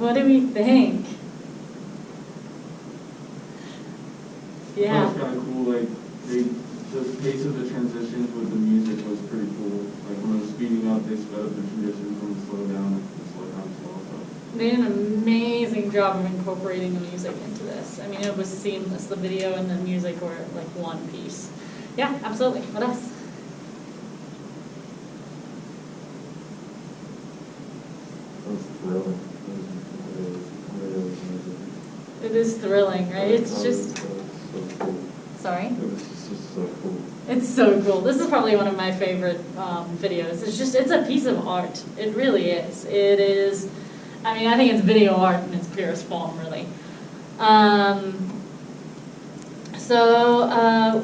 What do we think? Yeah. That was kind of cool. Like the pace of the transitions with the music was pretty cool. Like when it was speeding up, they sped up the transitions. When it slowed down, it slowed down as well. So. They did an amazing job of incorporating the music into this. I mean, it was seamless. The video and the music were like one piece. Yeah, absolutely. What else? That was thrilling. It is thrilling, right? It's just. So cool. Sorry? It was just so cool. It's so cool. This is probably one of my favorite videos. It's a piece of art. It really is. It is, I mean, I think it's video art in its purest form, really. So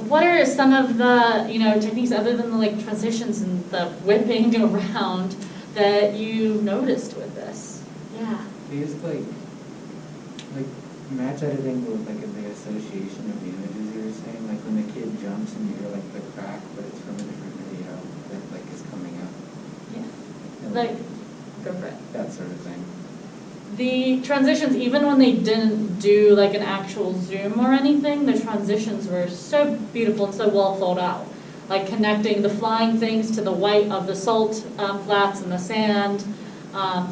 what are some of the, techniques other than the like transitions and the whipping around that you noticed with this? Yeah. They used like match editing with like the association of the images you were saying, like when the kid jumps and you hear like the crack, but it's from a different video that like is coming up. Yeah. And, Like, go for it. that sort of thing. The transitions, even when they didn't do like an actual zoom or anything, the transitions were so beautiful and so well thought out. Like connecting the flying things to the white of the salt flats and the sand.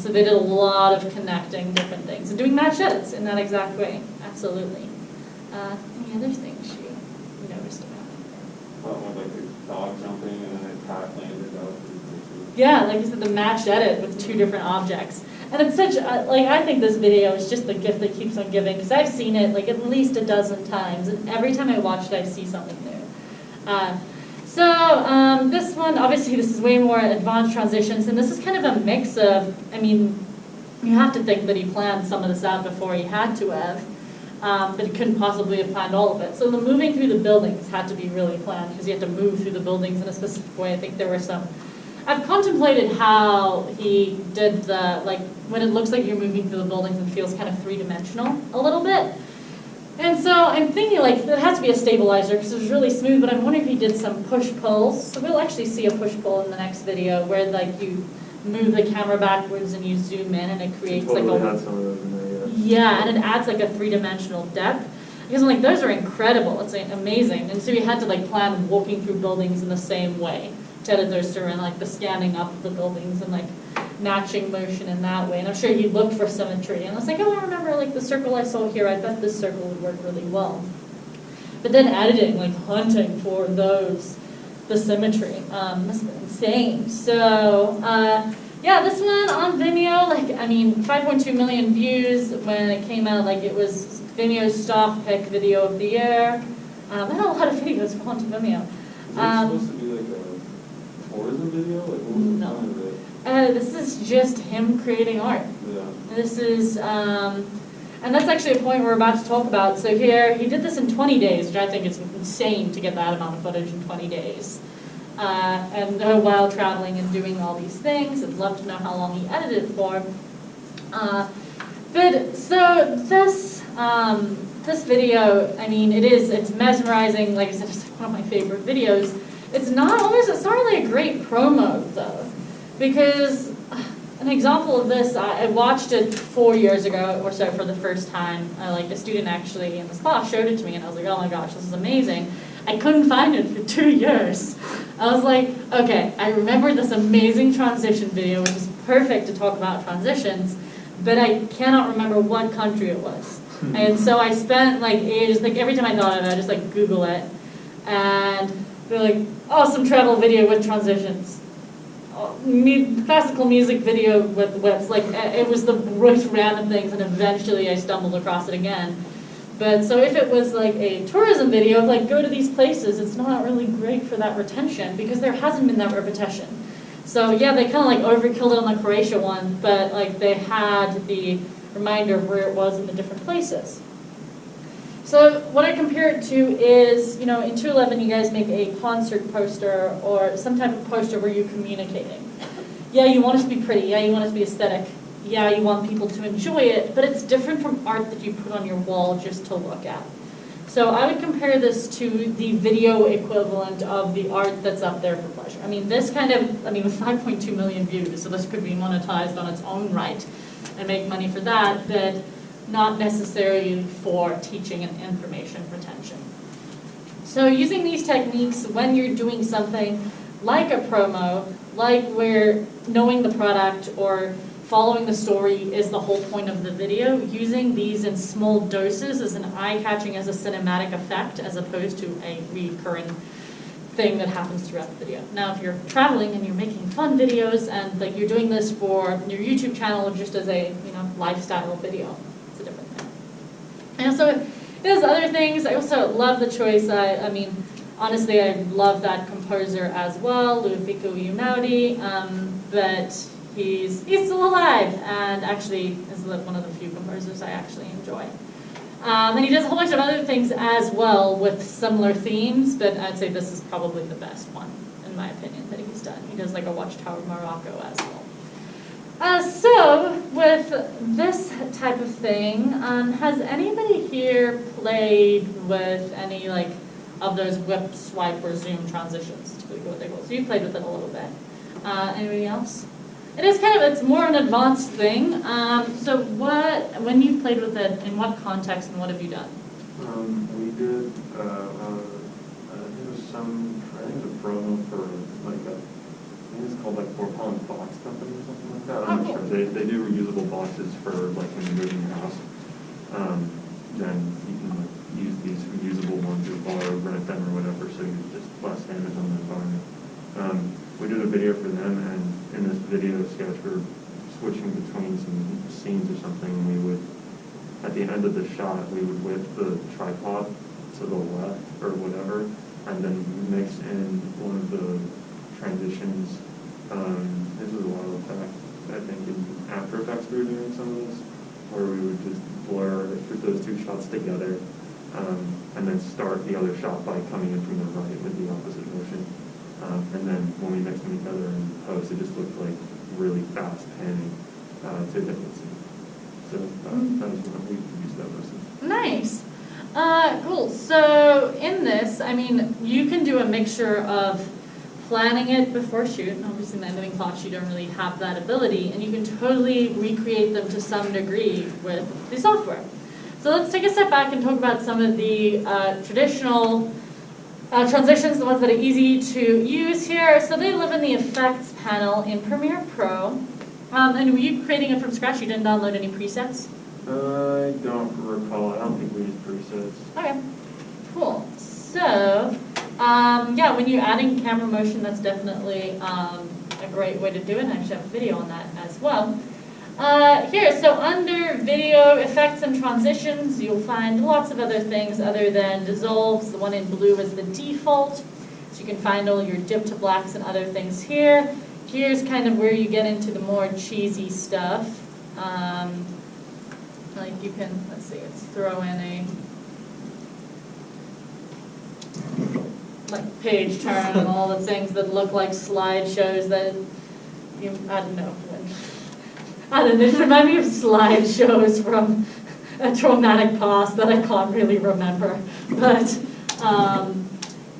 So they did a lot of connecting different things and doing match edits in that exact way. Absolutely. Any other things you noticed about it? With like the dog jumping and then a cat landed. That was pretty cool too. Yeah, like you said, the matched edit with two different objects. And it's such, I think this video is just the gift that keeps on giving, because I've seen it like at least a dozen times, and every time I watch it, I see something new. So this one, obviously this is way more advanced transitions, and this is kind of a mix of, I mean, you have to think that he planned some of this out before he had to have, but he couldn't possibly have planned all of it. So the moving through the buildings had to be really planned, because you had to move through the buildings in a specific way. I think there were some, I've contemplated how he did the, like, when it looks like you're moving through the buildings and feels kind of three-dimensional a little bit. And so I'm thinking, like, it has to be a stabilizer because it was really smooth, but I'm wondering if he did some push-pulls. So we'll actually see a push-pull in the next video where, like, you move the camera backwards and you zoom in and it creates, Totally like, had some of those in there, yeah, and it adds, like, a three-dimensional depth. Because I'm like, those are incredible. It's like, amazing. And so we had to, like, plan walking through buildings in the same way to edit those through, and, like, the scanning up of the buildings and, like, matching motion in that way. And I'm sure he looked for symmetry. And I was like, oh, I remember like the circle I saw here. I bet this circle would work really well. But then editing, like hunting for the symmetry. Must have been insane. So, yeah, this one on Vimeo, like, I mean, 5.2 million views when it came out. Like, it was Vimeo's stock pick video of the year. I had a lot of videos go onto Vimeo. Is it supposed to be like a tourism video? Like, what was the point of it? This is just him creating art. Yeah. This is, and that's actually a point we're about to talk about. So here, he did this in 20 days, which I think is insane to get that amount of footage in 20 days. And while traveling and doing all these things, I'd love to know how long he edited it for. But so this video, I mean, it's mesmerizing. Like I said, it's one of my favorite videos. It's not really a great promo though. Because an example of this, I watched it 4 years ago or so for the first time. A student actually in this class showed it to me, and I was like, oh my gosh, this is amazing. I couldn't find it for 2 years. I was like, okay, I remember this amazing transition video, which is perfect to talk about transitions, but I cannot remember what country it was. And so I spent like ages, like every time I thought of it, I just like Google it, and they're like, awesome travel video with transitions. Classical music video with whips, like it was the most random things, and eventually I stumbled across it again. But so if it was like a tourism video, like go to these places, it's not really great for that retention because there hasn't been that repetition. So yeah, they kind of like overkilled it on the Croatia one, but like they had the reminder of where it was in the different places. So what I compare it to is, in 211 you guys make a concert poster or some type of poster where you're communicating. Yeah, you want it to be pretty. Yeah, you want it to be aesthetic. Yeah, you want people to enjoy it, but it's different from art that you put on your wall just to look at. So I would compare this to the video equivalent of the art that's up there for pleasure. I mean, with 5.2 million views, so this could be monetized on its own right. and make money for that, but not necessarily for teaching and information retention. So using these techniques when you're doing something like a promo, like where knowing the product or following the story is the whole point of the video, using these in small doses is an eye-catching as a cinematic effect as opposed to a recurring thing that happens throughout the video. Now, if you're traveling and you're making fun videos and like you're doing this for your YouTube channel or just as a lifestyle video, it's a different thing. And so there's other things. I also love the choice. I mean, honestly, I love that composer as well, Ludovico Einaudi, but he's still alive and actually is one of the few composers I actually enjoy. And he does a whole bunch of other things as well with similar themes, but I'd say this is probably the best one, in my opinion, that he's done. He does like a Watchtower of Morocco as well. So, with this type of thing, has anybody here played with any like of those whip, swipe, or zoom transitions? Typically what they call. So you played with it a little bit. Anybody else? It is it's more an advanced thing. So when you played with it, in what context and what have you done? We did, I think it was a promo for like I think it's called like Four-Pond Box Company or something like that. I'm not sure. They do reusable boxes for like when you're moving your house. Then you can like use these reusable ones or borrow, rent them or whatever, so you're just less damage on the environment. We did a video for them, and in this video sketch, we're switching between some scenes or something. We would, at the end of the shot, we would whip the tripod to the left or whatever, and then mix in one of the transitions. This was a while back, I think, in After Effects we were doing some of this, where we would just blur those two shots together, and then start the other shot by coming in from the right with the opposite motion. And then when we mixed them together in post, it just looked like really fast panning to hit the scene. So that was when we used that mostly. Nice. Cool. So in this, I mean, you can do a mixture of planning it before shoot. Obviously, in the ending clock, you don't really have that ability, and you can totally recreate them to some degree with the software. So let's take a step back and talk about some of the traditional transitions, the ones that are easy to use here. So they live in the effects panel in Premiere Pro. And were you creating it from scratch? You didn't download any presets? I don't recall. I don't think we used presets. Okay, cool. So, yeah, when you're adding camera motion, that's definitely a great way to do it. And I actually have a video on that as well. Here, so under video effects and transitions, you'll find lots of other things other than dissolves. The one in blue is the default. So you can find all your dip to blacks and other things here. Here's kind of where you get into the more cheesy stuff. Like you can, let's see, let's throw in a like page turn and all the things that look like slideshows that you, I don't know. I don't know, they remind me of slideshows from a traumatic past that I can't really remember. But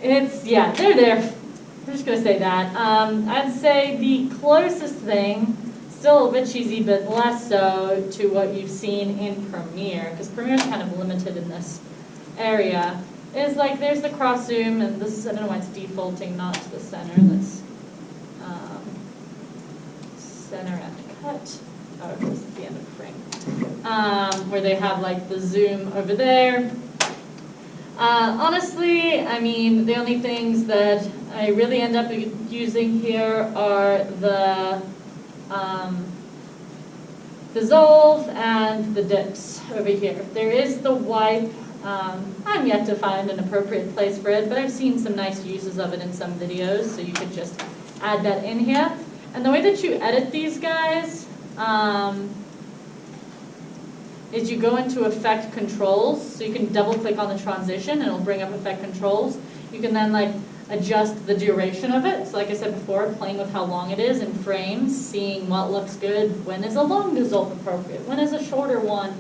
it's, yeah, they're there. I'm just going to say that. I'd say the closest thing, still a bit cheesy, but less so to what you've seen in Premiere, because Premiere is kind of limited in this area, is like there's the cross zoom, and this is, I don't know why it's defaulting not to the center. Let's center and cut. Oh, this is the end of the frame. Where they have like the zoom over there. Honestly, I mean, the only things that I really end up using here are the dissolve and the dips over here. There is the wipe. I'm yet to find an appropriate place for it, but I've seen some nice uses of it in some videos, so you could just add that in here. And the way that you edit these guys is you go into effect controls, so you can double click on the transition and it'll bring up effect controls. You can then like adjust the duration of it. So like I said before, playing with how long it is in frames, seeing what looks good, when is a long dissolve appropriate, when is a shorter one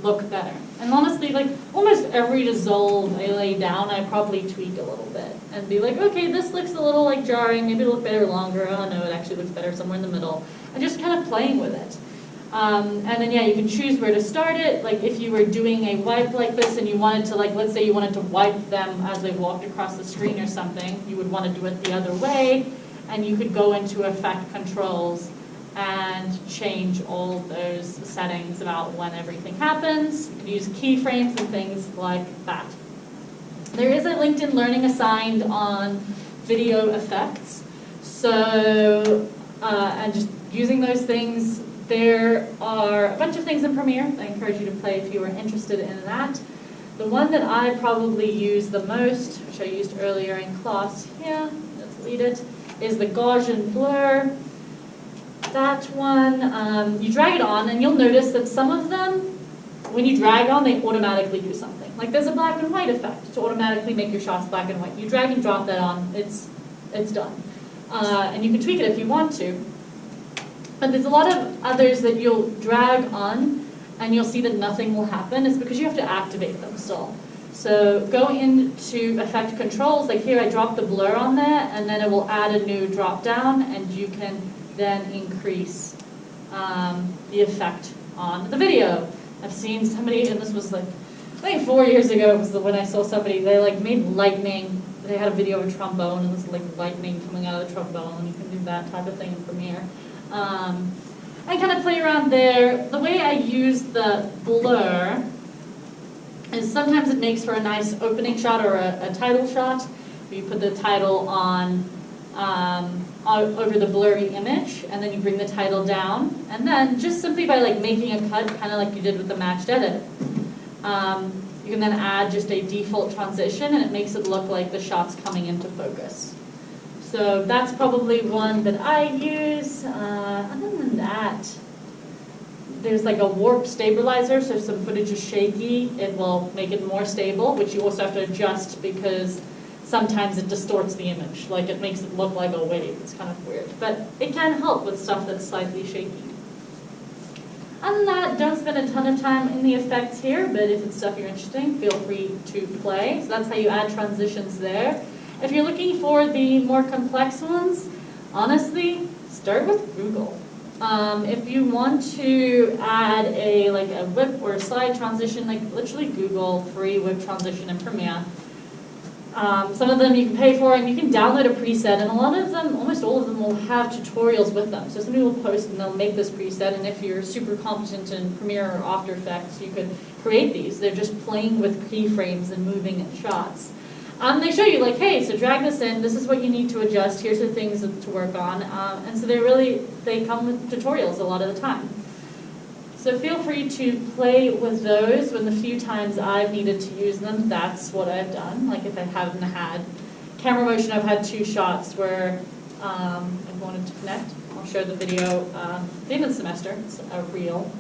look better. And honestly, like almost every dissolve I lay down, I probably tweak a little bit and be like, okay, this looks a little like jarring, maybe it'll look better longer, oh no, it actually looks better somewhere in the middle. And just kind of playing with it. And then yeah, you can choose where to start it. Like if you were doing a wipe like this and you wanted to, like, let's say you wanted to wipe them as they walked across the screen or something, you would want to do it the other way, and you could go into effect controls and change all those settings about when everything happens. You could use keyframes and things like that. There is a LinkedIn Learning assigned on video effects. So, and just using those things, there are a bunch of things in Premiere I encourage you to play if you are interested in that. The one that I probably use the most, which I used earlier in class here, let's delete it, is the Gaussian blur. That one, you drag it on and you'll notice that some of them, when you drag on, they automatically do something. Like there's a black and white effect to automatically make your shots black and white. You drag and drop that on, it's done. And you can tweak it if you want to. But there's a lot of others that you'll drag on and you'll see that nothing will happen. It's because you have to activate them still. So go into effect controls, like here I dropped the blur on there, and then it will add a new drop down, and you can then increase the effect on the video. I've seen somebody, and this was like, I think 4 years ago was when I saw somebody, they like made lightning. They had a video of a trombone and this like lightning coming out of the trombone, and you can do that type of thing in Premiere. I kind of play around there. The way I use the blur is sometimes it makes for a nice opening shot or a title shot. You put the title on over the blurry image, and then you bring the title down, and then just simply by like making a cut, kind of like you did with the matched edit, you can then add just a default transition, and it makes it look like the shot's coming into focus. So that's probably one that I use. Other than that, there's like a warp stabilizer, so if some footage is shaky, it will make it more stable, which you also have to adjust because sometimes it distorts the image. Like it makes it look like a wave. It's kind of weird. But it can help with stuff that's slightly shaky. Other than that, don't spend a ton of time in the effects here, but if it's stuff you're interested in, feel free to play. So that's how you add transitions there. If you're looking for the more complex ones, honestly, start with Google. If you want to add a whip or a slide transition, like literally Google free whip transition in Premiere. Some of them you can pay for, and you can download a preset, and a lot of them, almost all of them, will have tutorials with them. So somebody will post and they'll make this preset, and if you're super competent in Premiere or After Effects, you could create these. They're just playing with keyframes and moving in shots. They show you like, hey, so drag this in, this is what you need to adjust, here's the things to work on, and so they come with tutorials a lot of the time. So feel free to play with those. When the few times I've needed to use them, that's what I've done. Like if I haven't had camera motion, I've had 2 shots where I've wanted to connect. I'll show the video at the end of the semester, it's a reel.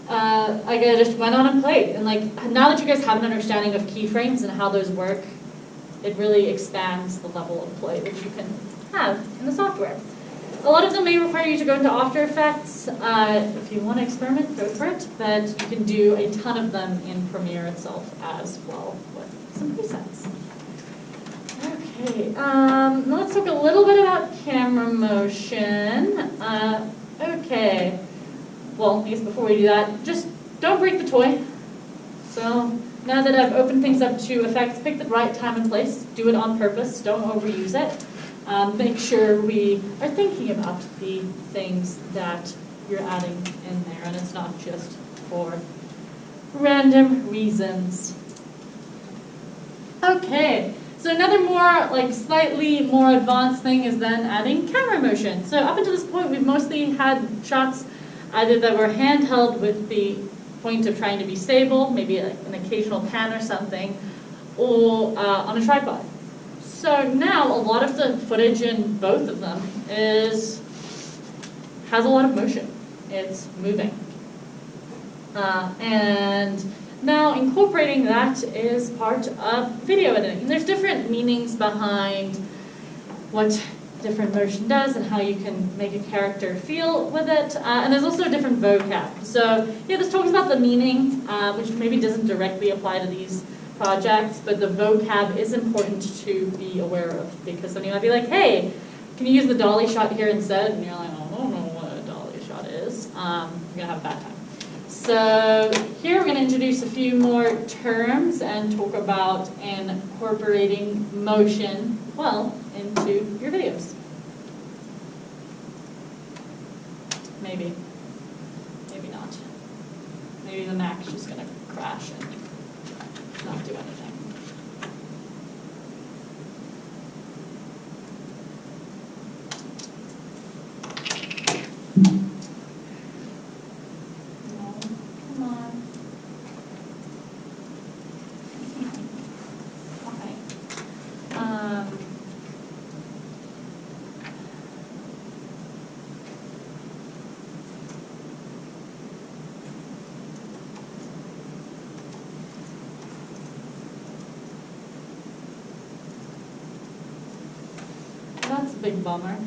I just went on and played, and like now that you guys have an understanding of keyframes and how those work, it really expands the level of play that you can have in the software. A lot of them may require you to go into After Effects. If you want to experiment, go for it, but you can do a ton of them in Premiere itself as well with some presets. Okay, now let's talk a little bit about camera motion. Okay. Well, I guess before we do that, just don't break the toy. So now that I've opened things up to effects, pick the right time and place. Do it on purpose. Don't overuse it. Make sure we are thinking about the things that you're adding in there, and it's not just for random reasons. Okay, so another more, slightly more advanced thing is then adding camera motion. So up until this point, we've mostly had shots either that were handheld with the point of trying to be stable, maybe an occasional pan or something, or on a tripod. So now a lot of the footage in both of them has a lot of motion. It's moving. And now incorporating that is part of video editing. And there's different meanings behind what different motion does and how you can make a character feel with it. And there's also different vocab. So yeah, this talks about the meaning, which maybe doesn't directly apply to these projects, but the vocab is important to be aware of, because then you might be like, hey, can you use the dolly shot here instead? And you're like, I don't know what a dolly shot is. you're gonna have a bad time. So here we're gonna introduce a few more terms and talk about incorporating motion, well, into your videos. Maybe, maybe not. Maybe the Mac's just gonna crash and not do anything. Come on. Why? That's a big bummer.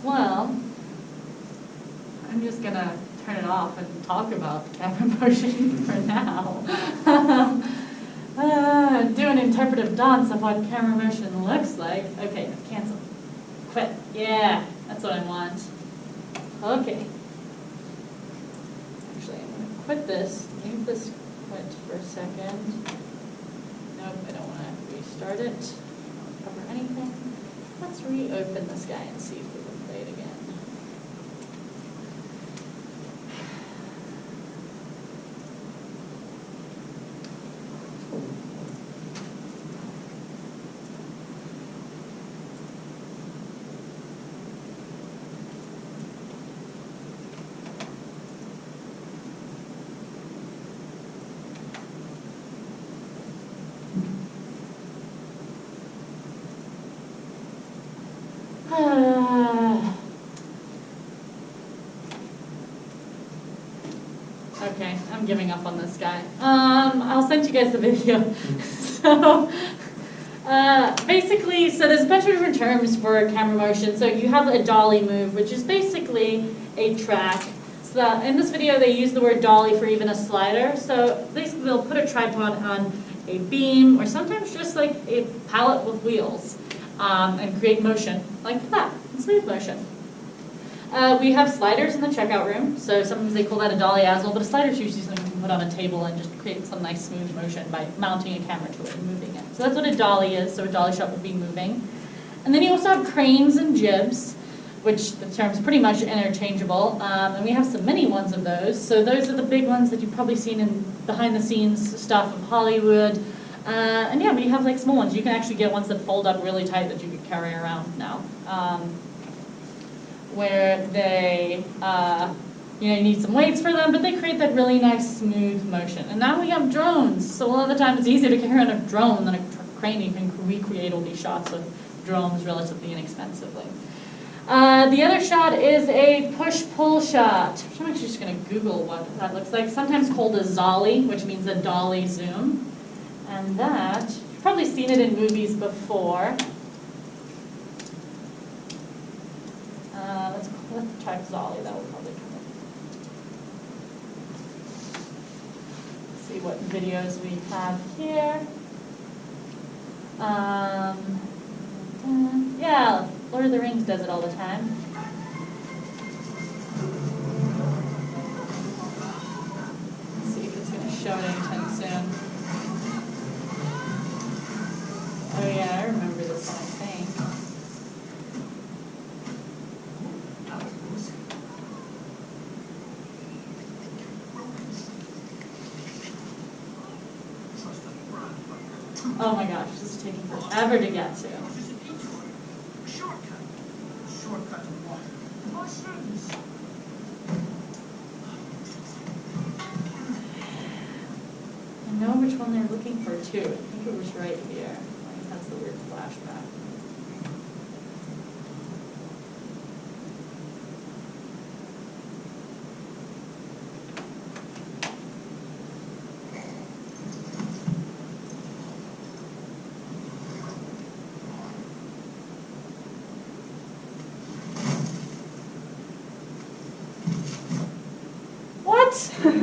Well, I'm just gonna turn it off and talk about camera motion for now. Do an interpretive dance of what camera motion looks like. Okay, cancel. Quit. Yeah, that's what I want. Okay. Actually, I'm gonna quit this. Leave this quit for a second. Nope, I don't want to restart it. Don't cover anything. Let's reopen this guy and see if we can play it again. Okay, I'm giving up on this guy. I'll send you guys the video. So, basically, so there's a bunch of different terms for camera motion. So you have a dolly move, which is basically a track. So that in this video, they use the word dolly for even a slider. So basically, they'll put a tripod on a beam, or sometimes just like a pallet with wheels, and create motion like that, smooth motion. We have sliders in the checkout room, so sometimes they call that a dolly as well, but a slider is usually something you can put on a table and just create some nice smooth motion by mounting a camera to it and moving it. So that's what a dolly is, so a dolly shot would be moving. And then you also have cranes and jibs, which the term's pretty much interchangeable, and we have some mini ones of those. So those are the big ones that you've probably seen in behind the scenes stuff of Hollywood. And yeah, we have like small ones. You can actually get ones that fold up really tight that you can carry around now. Where they, you need some weights for them, but they create that really nice smooth motion. And now we have drones, so a lot of the time it's easier to carry on a drone than a crane. You can recreate all these shots of drones relatively inexpensively. The other shot is a push-pull shot, which I'm actually just going to Google what that looks like. Sometimes called a zolly, which means a dolly zoom. And that, you've probably seen it in movies before. Let's type zolly, that will probably come up. See what videos we have here. Yeah, Lord of the Rings does it all the time. Let's see if it's going to show it anytime soon. Oh yeah, I remember this one, I think. Oh my gosh, this is taking forever to get to. Shortcut to what? Mushrooms. I know which one they're looking for too. I think it was right here. Like, that's the weird flashback.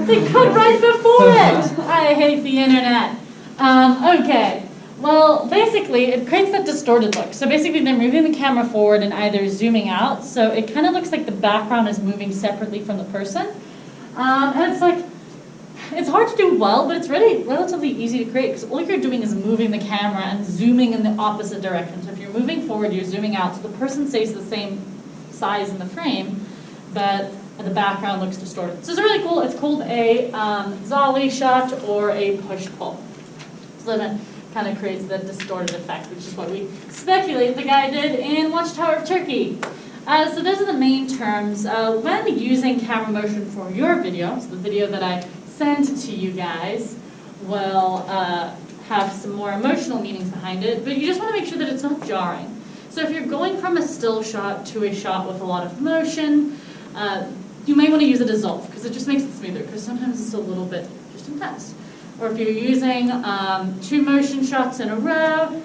They cut right before it. I hate the internet. Okay. Well, basically, it creates that distorted look. So basically, they're moving the camera forward and either zooming out, so it kind of looks like the background is moving separately from the person. And it's like, it's hard to do well, but it's really relatively easy to create because all you're doing is moving the camera and zooming in the opposite direction. So if you're moving forward, you're zooming out, so the person stays the same size in the frame, but the background looks distorted. So it's really cool. It's called a Zolly shot or a push-pull. So then it kind of creates the distorted effect, which is what we speculate the guy did in Watchtower of Turkey. So those are the main terms. When using camera motion for your video, so the video that I sent to you guys will have some more emotional meanings behind it, but you just want to make sure that it's not jarring. So if you're going from a still shot to a shot with a lot of motion, you may want to use a dissolve because it just makes it smoother, because sometimes it's a little bit just intense. Or if you're using 2 motion shots in a row,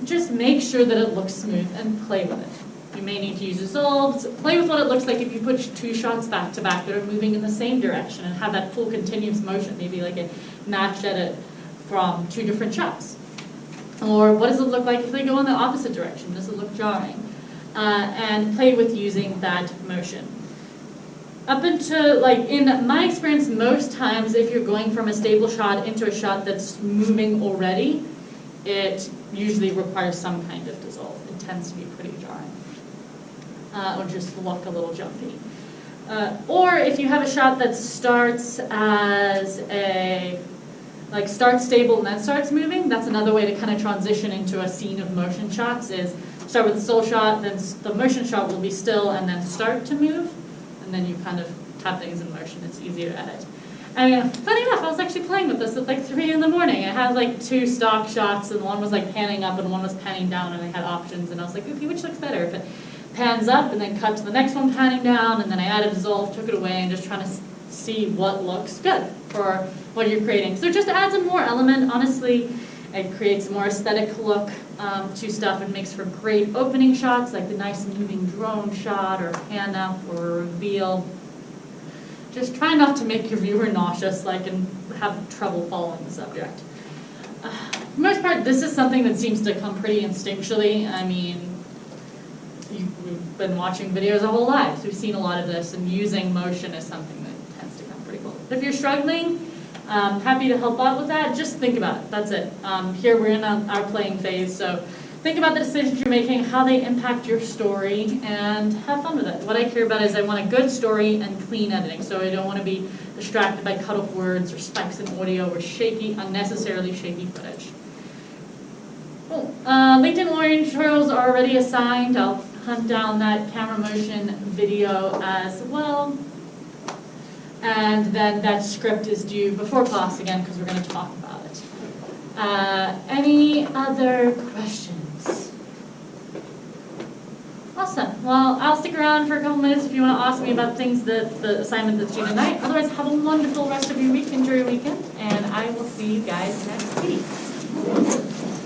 just make sure that it looks smooth and play with it. You may need to use dissolves. Play with what it looks like if you put 2 shots back to back that are moving in the same direction and have that full continuous motion, maybe like a match edit from 2 different shots. Or what does it look like if they go in the opposite direction? Does it look jarring? And play with using that motion. Up until, like, in my experience, most times if you're going from a stable shot into a shot that's moving already, it usually requires some kind of dissolve. It tends to be pretty jarring. Or just look a little jumpy. Or if you have a shot that starts as a, like, starts stable and then starts moving, that's another way to kind of transition into a scene of motion shots, is start with the still shot, then the motion shot will be still, and then start to move, and then you kind of have things in motion. It's easier to edit. And funny enough, I was actually playing with this at like 3 in the morning. I had like 2 stock shots, and one was like panning up and one was panning down, and I had options, and I was like, okay, which looks better? If it pans up and then cut to the next one panning down, and then I added dissolve, took it away, and just trying to see what looks good for what you're creating. So it just adds a more element. Honestly, it creates a more aesthetic look to stuff. It makes for great opening shots, like the nice moving drone shot or pan up or reveal. Just try not to make your viewer nauseous, like, and have trouble following the subject. For the most part, this is something that seems to come pretty instinctually. I mean, we've been watching videos our whole lives. We've seen a lot of this, and using motion is something that tends to come pretty cool. But if you're struggling, happy to help out with that. Just think about it. That's it. Here we're in our playing phase, so think about the decisions you're making, how they impact your story, and have fun with it. What I care about is I want a good story and clean editing, so I don't want to be distracted by cut-off words or spikes in audio or shaky, unnecessarily shaky footage. Cool. LinkedIn learning tutorials are already assigned. I'll hunt down that camera motion video as well. And then that script is due before class again because we're going to talk about it. Any other questions? Awesome. Well, I'll stick around for a couple minutes if you want to ask me about things that the assignment that's due tonight. Otherwise, have a wonderful rest of your week. Enjoy your weekend, and I will see you guys next week.